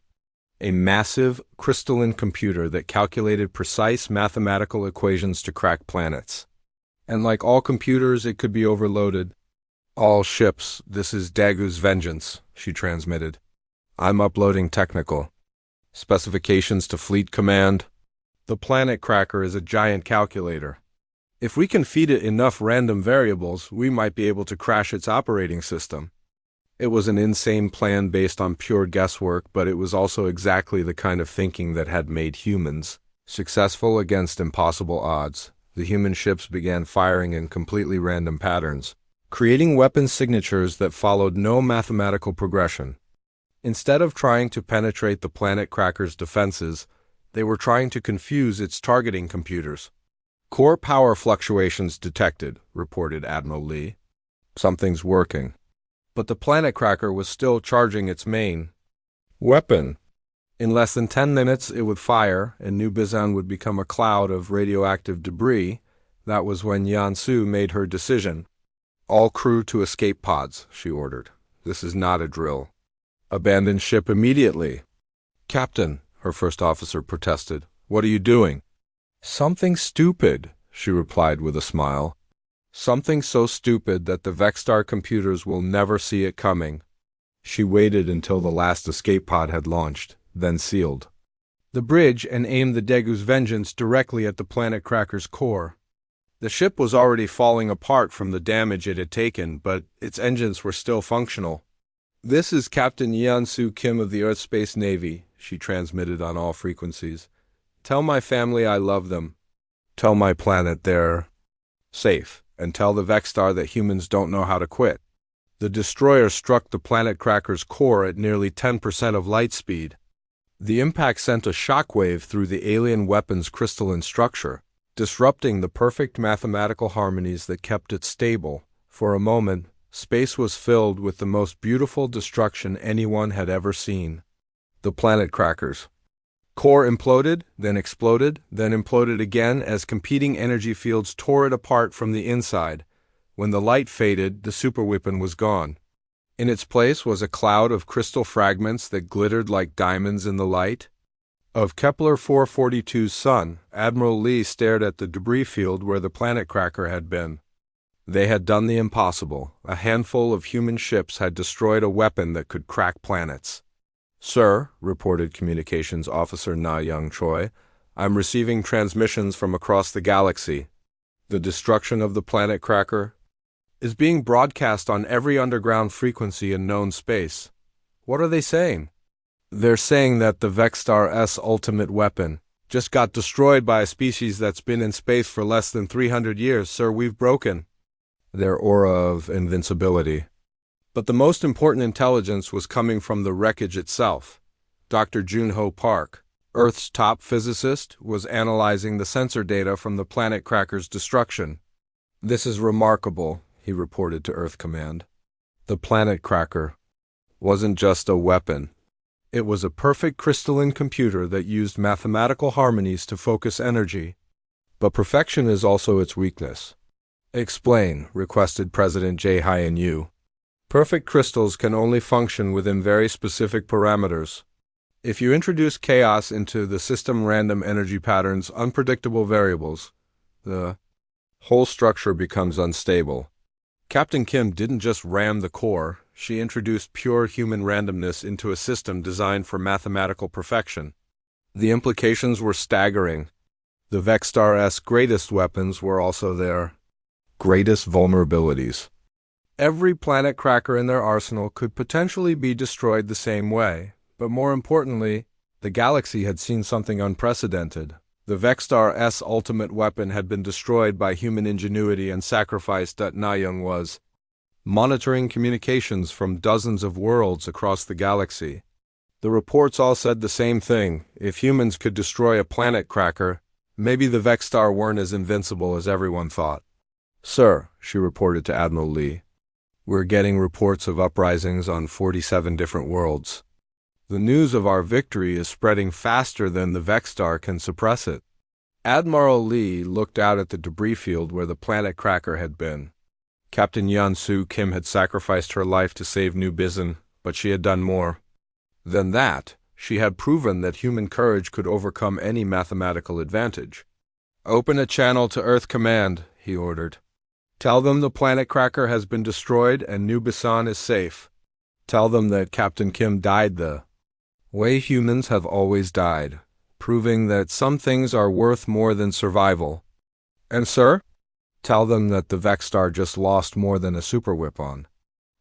A massive, crystalline computer that calculated precise mathematical equations to crack planets. And like all computers, it could be overloaded. "All ships, this is Daegu's Vengeance," she transmitted. "I'm uploading technical specifications to Fleet Command. The planet cracker is a giant calculator. If we can feed it enough random variables, we might be able to crash its operating system. It was an insane plan based on pure guesswork, but it was also exactly the kind of thinking that had made humans successful against impossible odds. The human ships began firing in completely random patterns, creating weapon signatures that followed no mathematical progression. Instead of trying to penetrate the planet cracker's defenses, they were trying to confuse its targeting computers. "Core power fluctuations detected," reported Admiral Lee. "Something's working." But the planet cracker was still charging its main weapon. In less than 10 minutes, it would fire, and New Bizan would become a cloud of radioactive debris. That was when Yansu made her decision. "All crew to escape pods," she ordered. "This is not a drill. Abandon ship immediately." "Captain," her first officer protested, "what are you doing?" "Something stupid," she replied with a smile. "Something so stupid that the Vexstar computers will never see it coming." She waited until the last escape pod had launched, then sealed the bridge and aimed the Degu's vengeance directly at the planet cracker's core. The ship was already falling apart from the damage it had taken, but its engines were still functional. "This is Captain Yeon-Soo Kim of the Earth Space Navy," she transmitted on all frequencies. "Tell my family I love them. Tell my planet they're safe, and tell the Vexstar that humans don't know how to quit." The destroyer struck the planet cracker's core at nearly 10% of light speed. The impact sent a shockwave through the alien weapon's crystalline structure, disrupting the perfect mathematical harmonies that kept it stable. For a moment, space was filled with the most beautiful destruction anyone had ever seen. The planet cracker's core imploded, then imploded again as competing energy fields tore it apart from the inside. When the light faded, the superweapon was gone. In its place was a cloud of crystal fragments that glittered like diamonds in the light. Of Kepler 442's sun, Admiral Lee stared at the debris field where the planet cracker had been. They had done the impossible. A handful of human ships had destroyed a weapon that could crack planets. "Sir," reported Communications Officer Na Young Choi, "I'm receiving transmissions from across the galaxy. The destruction of the planet cracker is being broadcast on every underground frequency in known space." "What are they saying?" "They're saying that the Vexstar-S ultimate weapon just got destroyed by a species that's been in space for less than 300 years, sir. We've broken their aura of invincibility." But the most important intelligence was coming from the wreckage itself. Dr. Junho Park, Earth's top physicist, was analyzing the sensor data from the planet cracker's destruction. "This is remarkable," he reported to Earth Command. "The planet cracker wasn't just a weapon. It was a perfect crystalline computer that used mathematical harmonies to focus energy. But perfection is also its weakness." "Explain," requested President Jae Hyun-Yu. "Perfect crystals can only function within very specific parameters. If you introduce chaos into the system, random energy patterns, unpredictable variables, the whole structure becomes unstable." Captain Kim didn't just ram the core, she introduced pure human randomness into a system designed for mathematical perfection. The implications were staggering. The Vexstar-S greatest weapons were also their greatest vulnerabilities. Every planet cracker in their arsenal could potentially be destroyed the same way, but more importantly, the galaxy had seen something unprecedented. The Vexstar-S ultimate weapon had been destroyed by human ingenuity and sacrifice. Nayung was monitoring communications from dozens of worlds across the galaxy. The reports all said the same thing. If humans could destroy a planet cracker, maybe the Vexstar weren't as invincible as everyone thought. "Sir," she reported to Admiral Lee, "we're getting reports of uprisings on 47 different worlds. The news of our victory is spreading faster than the Vexstar can suppress it." Admiral Lee looked out at the debris field where the planet cracker had been. Captain Yeon-Soo Kim had sacrificed her life to save New Bizan, but she had done more than that. She had proven that human courage could overcome any mathematical advantage. "Open a channel to Earth Command," he ordered. "Tell them the planet cracker has been destroyed and New Bizan is safe. Tell them that Captain Kim died the way humans have always died, proving that some things are worth more than survival. And sir? Tell them that the Vexstar just lost more than a super whip-on.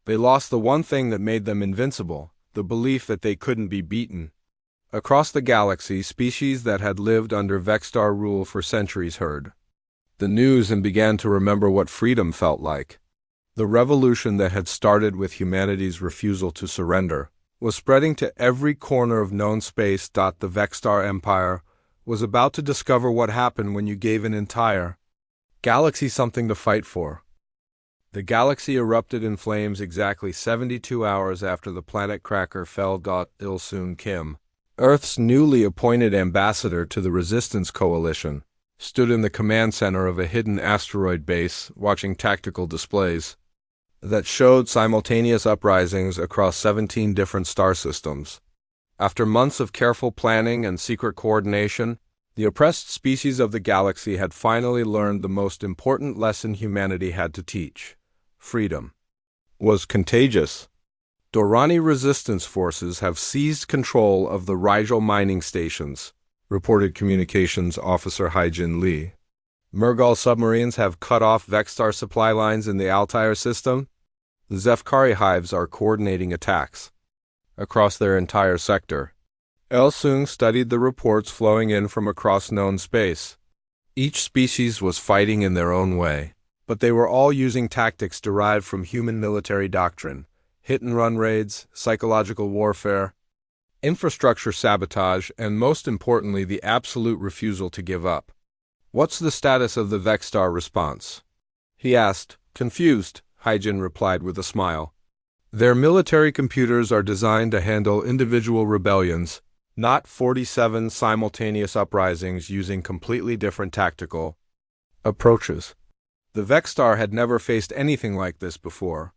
They lost the one thing that made them invincible, the belief that they couldn't be beaten. Across the galaxy, species that had lived under Vexstar rule for centuries heard the news and began to remember what freedom felt like. The revolution that had started with humanity's refusal to surrender was spreading to every corner of known space. The Vexstar Empire was about to discover what happened when you gave an entire galaxy something to fight for. The galaxy erupted in flames exactly 72 hours after the planet cracker fell. Il-sung Kim, Earth's newly appointed ambassador to the Resistance Coalition, stood in the command center of a hidden asteroid base watching tactical displays that showed simultaneous uprisings across 17 different star systems. After months of careful planning and secret coordination, the oppressed species of the galaxy had finally learned the most important lesson humanity had to teach. Freedom was contagious. Dorani resistance forces have seized control of the Rigel mining stations, reported Communications Officer Haijin Lee. Murgal submarines have cut off Vexstar supply lines in the Altair system. The Zefkari hives are coordinating attacks across their entire sector. Il-sung studied the reports flowing in from across known space. Each species was fighting in their own way, but they were all using tactics derived from human military doctrine: hit-and-run raids, psychological warfare, infrastructure sabotage, and most importantly, the absolute refusal to give up. "What's the status of the Vexstar response?" he asked. Confused, Haijin replied with a smile. "Their military computers are designed to handle individual rebellions, not 47 simultaneous uprisings using completely different tactical approaches." The Vexstar had never faced anything like this before.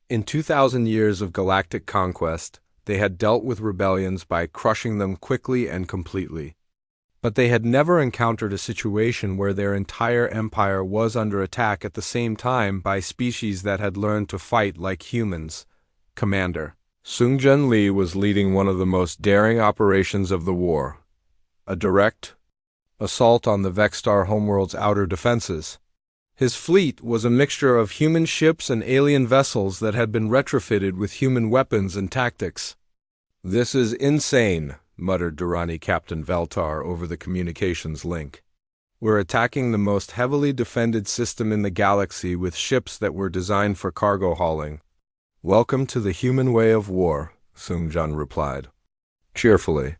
In 2,000 years of galactic conquest, they had dealt with rebellions by crushing them quickly and completely. But they had never encountered a situation where their entire empire was under attack at the same time by species that had learned to fight like humans. Commander Sung-Jun Lee was leading one of the most daring operations of the war, a direct assault on the Vexstar homeworld's outer defenses. His fleet was a mixture of human ships and alien vessels that had been retrofitted with human weapons and tactics. "This is insane," muttered Durrani Captain Veltar over the communications link. "We're attacking the most heavily defended system in the galaxy with ships that were designed for cargo hauling." "Welcome to the human way of war," Sung-Jun replied cheerfully.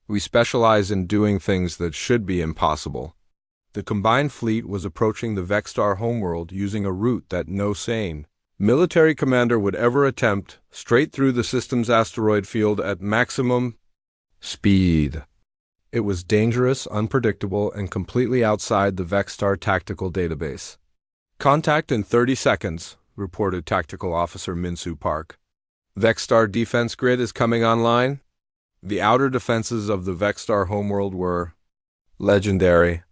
"We specialize in doing things that should be impossible." The combined fleet was approaching the Vexstar homeworld using a route that no sane military commander would ever attempt, straight through the system's asteroid field at maximum speed. It was dangerous, unpredictable, and completely outside the Vexstar tactical database. "Contact in 30 seconds, reported Tactical Officer Minsu Park. "Vexstar defense grid is coming online." The outer defenses of the Vexstar homeworld were legendary.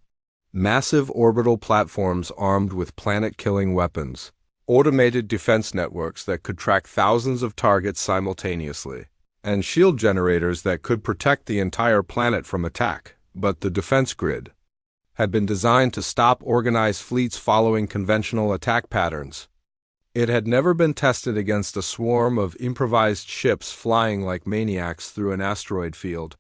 Massive orbital platforms armed with planet-killing weapons, automated defense networks that could track thousands of targets simultaneously, and shield generators that could protect the entire planet from attack. But the defense grid had been designed to stop organized fleets following conventional attack patterns. It had never been tested against a swarm of improvised ships flying like maniacs through an asteroid field.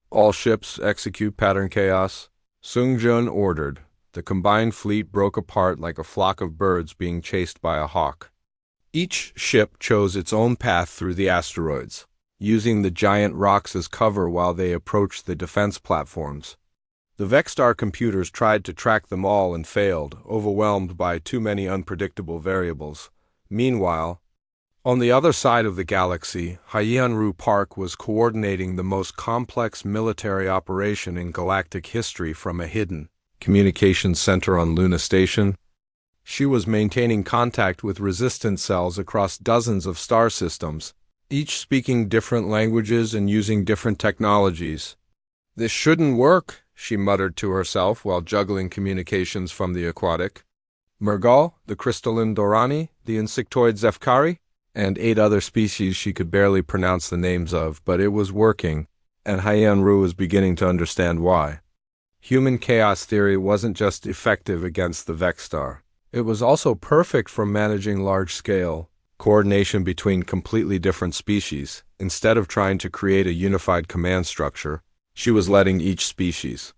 "All ships execute pattern chaos," Sung-Jun ordered. The combined fleet broke apart like a flock of birds being chased by a hawk. Each ship chose its own path through the asteroids, using the giant rocks as cover while they approached the defense platforms. The Vexstar computers tried to track them all and failed, overwhelmed by too many unpredictable variables. Meanwhile, on the other side of the galaxy, Hyeonru Park was coordinating the most complex military operation in galactic history from a hidden communications center on Luna Station. She was maintaining contact with resistance cells across dozens of star systems, each speaking different languages and using different technologies. "This shouldn't work," she muttered to herself while juggling communications from the aquatic. Murgal, the crystalline Dorani, the insectoid Zefkari, and 8 other species she could barely pronounce the names of, but it was working. and Haiyan-Ru was beginning to understand why. Human chaos theory wasn't just effective against the Vexstar. It was also perfect for managing large-scale coordination between completely different species. Instead of trying to create a unified command structure, she was letting each species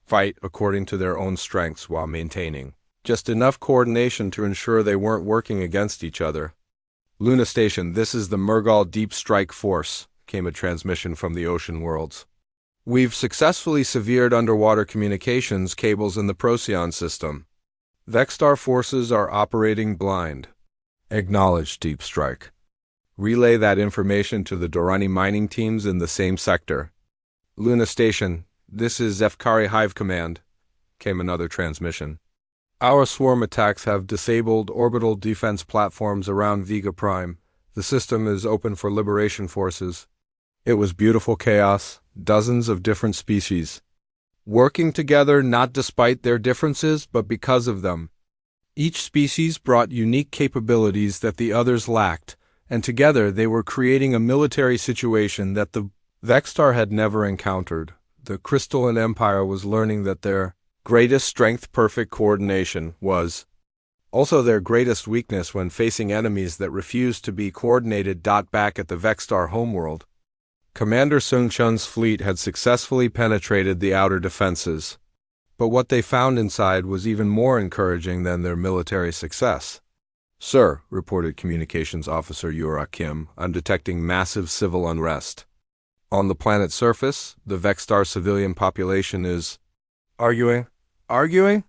fight according to their own strengths while maintaining just enough coordination to ensure they weren't working against each other. Luna Station, this is the Murgal Deep Strike Force, came a transmission from the ocean worlds. We've successfully severed underwater communications cables in the Procyon system. Vexstar forces are operating blind. Acknowledged, Deep Strike. Relay that information to the Dorani mining teams in the same sector. Luna Station, this is Zefkari Hive Command, came another transmission. Our swarm attacks have disabled orbital defense platforms around Vega Prime. The system is open for liberation forces. It was beautiful chaos, dozens of different species, working together not despite their differences, but because of them. Each species brought unique capabilities that the others lacked, and together they were creating a military situation that the Vexstar had never encountered. The Crystalline Empire was learning that their greatest strength, perfect coordination, was also their greatest weakness when facing enemies that refused to be coordinated. Back at the Vexstar homeworld, Commander Sun Chun's fleet had successfully penetrated the outer defenses, but what they found inside was even more encouraging than their military success. Sir, reported Communications Officer Yura Kim, I'm detecting massive civil unrest. On the planet's surface, the Vexstar civilian population is arguing?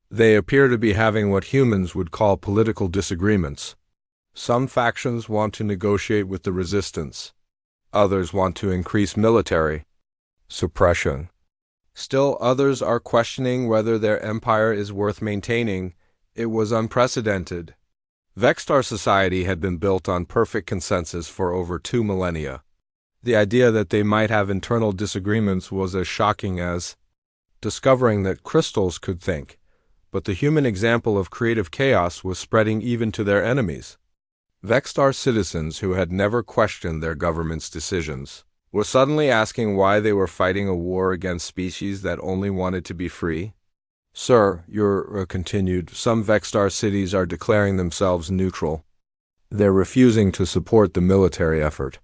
They appear to be having what humans would call political disagreements. Some factions want to negotiate with the resistance. Others want to increase military suppression. Still others are questioning whether their empire is worth maintaining. It was unprecedented. Vexstar society had been built on perfect consensus for over 2 millennia. The idea that they might have internal disagreements was as shocking as discovering that crystals could think, but the human example of creative chaos was spreading even to their enemies. Vexstar citizens who had never questioned their government's decisions were suddenly asking why they were fighting a war against species that only wanted to be free. Sir, Yura continued, some Vexstar cities are declaring themselves neutral. They're refusing to support the military effort.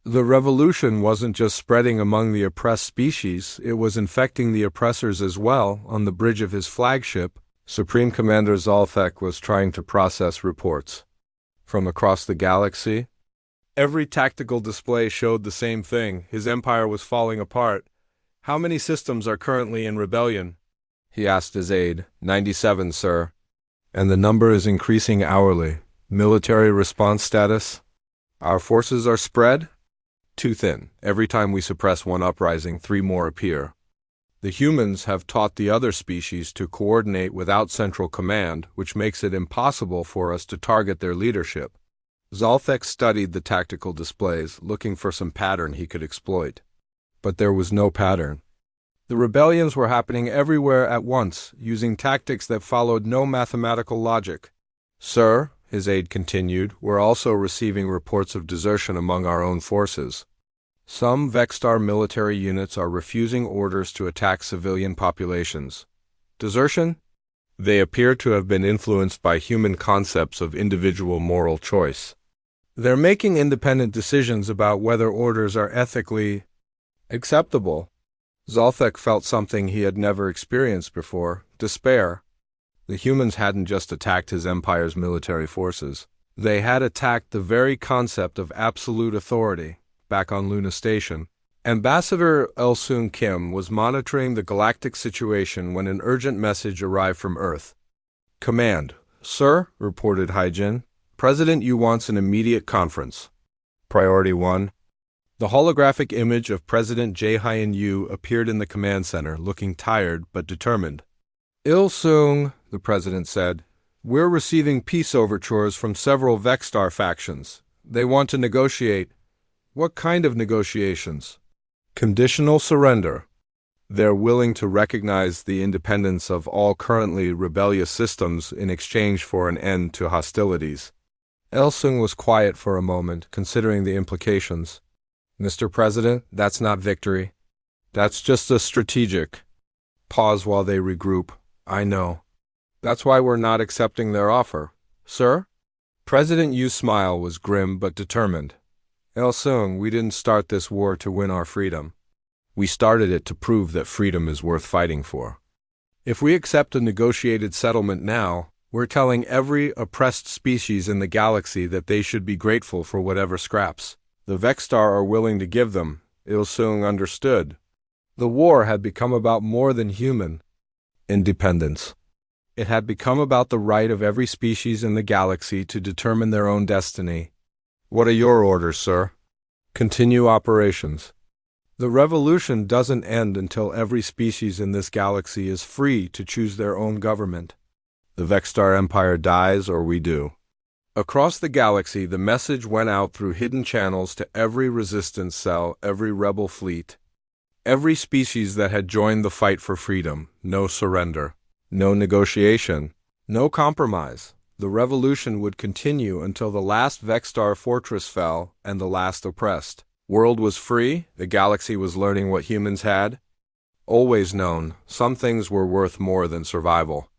The revolution wasn't just spreading among the oppressed species, it was infecting the oppressors as well. On the bridge of his flagship, Supreme Commander Zalthek was trying to process reports from across the galaxy. Every tactical display showed the same thing. His empire was falling apart. How many systems are currently in rebellion? He asked his aide. 97, sir. And the number is increasing hourly. Military response status? Our forces are spread? Too thin. Every time we suppress one uprising, 3 more appear. The humans have taught the other species to coordinate without central command, which makes it impossible for us to target their leadership. Zalthek studied the tactical displays, looking for some pattern he could exploit. But there was no pattern. The rebellions were happening everywhere at once, using tactics that followed no mathematical logic. Sir, his aide continued, we're also receiving reports of desertion among our own forces. Some Vexstar military units are refusing orders to attack civilian populations. Desertion? They appear to have been influenced by human concepts of individual moral choice. They're making independent decisions about whether orders are ethically acceptable. Zalthek felt something he had never experienced before, despair. The humans hadn't just attacked his empire's military forces. They had attacked the very concept of absolute authority. Back on Luna Station, Ambassador Il-sung Kim was monitoring the galactic situation when an urgent message arrived from Earth. Command. Sir, reported Haijin, President Yu wants an immediate conference. Priority 1. The holographic image of President Jae-hyun Yu appeared in the command center, looking tired but determined. Il-sung, the president said, we're receiving peace overtures from several Vexstar factions. They want to negotiate. What kind of negotiations? Conditional surrender. They're willing to recognize the independence of all currently rebellious systems in exchange for an end to hostilities. Il-sung was quiet for a moment, considering the implications. Mr. President, that's not victory. That's just a strategic pause while they regroup. I know. That's why we're not accepting their offer. Sir? President Yu's smile was grim but determined. Il Sung, we didn't start this war to win our freedom. We started it to prove that freedom is worth fighting for. If we accept a negotiated settlement now, we're telling every oppressed species in the galaxy that they should be grateful for whatever scraps the Vextar are willing to give them. Il Sung understood. The war had become about more than human independence. It had become about the right of every species in the galaxy to determine their own destiny. What are your orders, sir? Continue operations. The revolution doesn't end until every species in this galaxy is free to choose their own government. The Vextar Empire dies or we do. Across the galaxy, the message went out through hidden channels to every resistance cell, every rebel fleet, every species that had joined the fight for freedom. No surrender, no negotiation, no compromise. The revolution would continue until the last Vextar fortress fell and the last oppressed world was free. The galaxy was learning what humans had always known: some things were worth more than survival.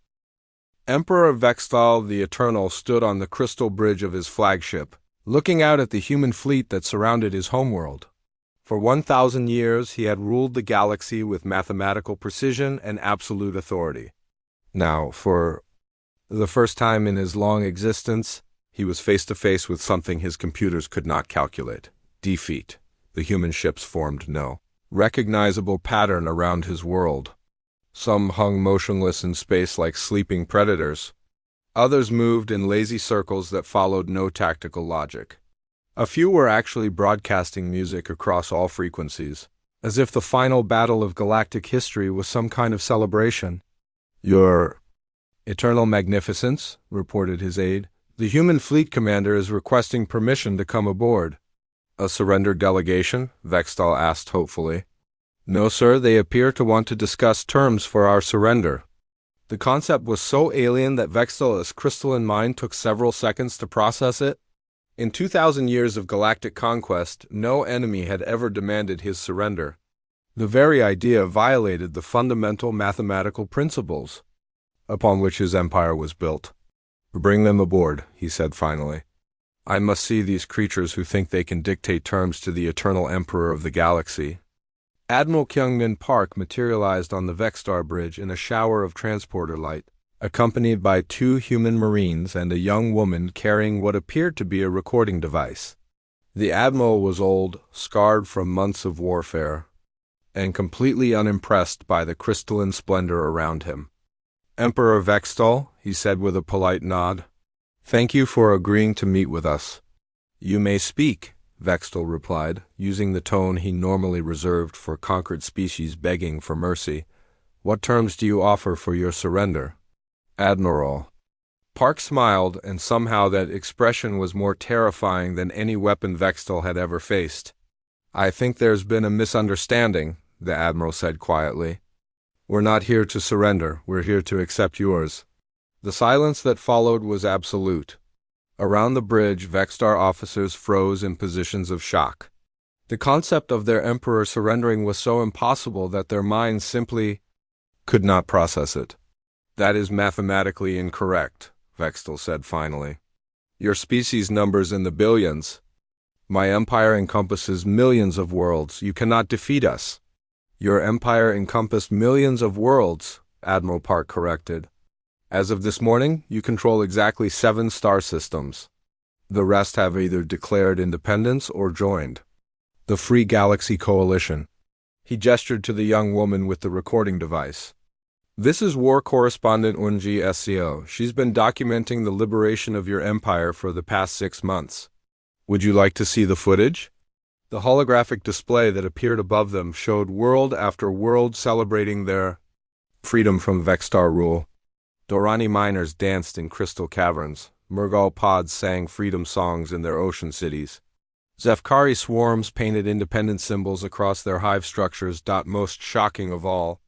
Emperor Vextal the Eternal stood on the crystal bridge of his flagship, looking out at the human fleet that surrounded his homeworld. For 1,000 years he had ruled the galaxy with mathematical precision and absolute authority. Now, for the first time in his long existence, he was face to face with something his computers could not calculate: defeat. The human ships formed no recognizable pattern around his world. Some hung motionless in space like sleeping predators. Others moved in lazy circles that followed no tactical logic. A few were actually broadcasting music across all frequencies, as if the final battle of galactic history was some kind of celebration. Your Eternal Magnificence, reported his aide, the human fleet commander is requesting permission to come aboard. A surrender delegation? Vextal asked hopefully. No, sir, they appear to want to discuss terms for our surrender. The concept was so alien that Vextal's crystalline mind took several seconds to process it. In 2,000 years of galactic conquest, no enemy had ever demanded his surrender. The very idea violated the fundamental mathematical principles upon which his empire was built. Bring them aboard, he said finally. I must see these creatures who think they can dictate terms to the eternal emperor of the galaxy. Admiral Kyungmin Park materialized on the Vextar Bridge in a shower of transporter light, accompanied by 2 human marines and a young woman carrying what appeared to be a recording device. The admiral was old, scarred from months of warfare, and completely unimpressed by the crystalline splendor around him. Emperor Vextal, he said with a polite nod, thank you for agreeing to meet with us. You may speak, Vextal replied, using the tone he normally reserved for conquered species begging for mercy. What terms do you offer for your surrender? Admiral. Park smiled, and somehow that expression was more terrifying than any weapon Vextal had ever faced. I think there's been a misunderstanding, the Admiral said quietly. We're not here to surrender, we're here to accept yours. The silence that followed was absolute. Around the bridge, Vextar officers froze in positions of shock. The concept of their emperor surrendering was so impossible that their minds simply could not process it. That is mathematically incorrect, Vextal said finally. Your species numbers in the billions. My empire encompasses millions of worlds. You cannot defeat us. Your empire encompassed millions of worlds, Admiral Park corrected. As of this morning, you control exactly 7 star systems. The rest have either declared independence or joined the Free Galaxy Coalition. He gestured to the young woman with the recording device. This is war correspondent Unji SCO. She's been documenting the liberation of your empire for the past 6 months. Would you like to see the footage? The holographic display that appeared above them showed world after world celebrating their freedom from Vextar rule. Dorani miners danced in crystal caverns. Murgal pods sang freedom songs in their ocean cities. Zefkari swarms painted independence symbols across their hive structures. Most shocking of all,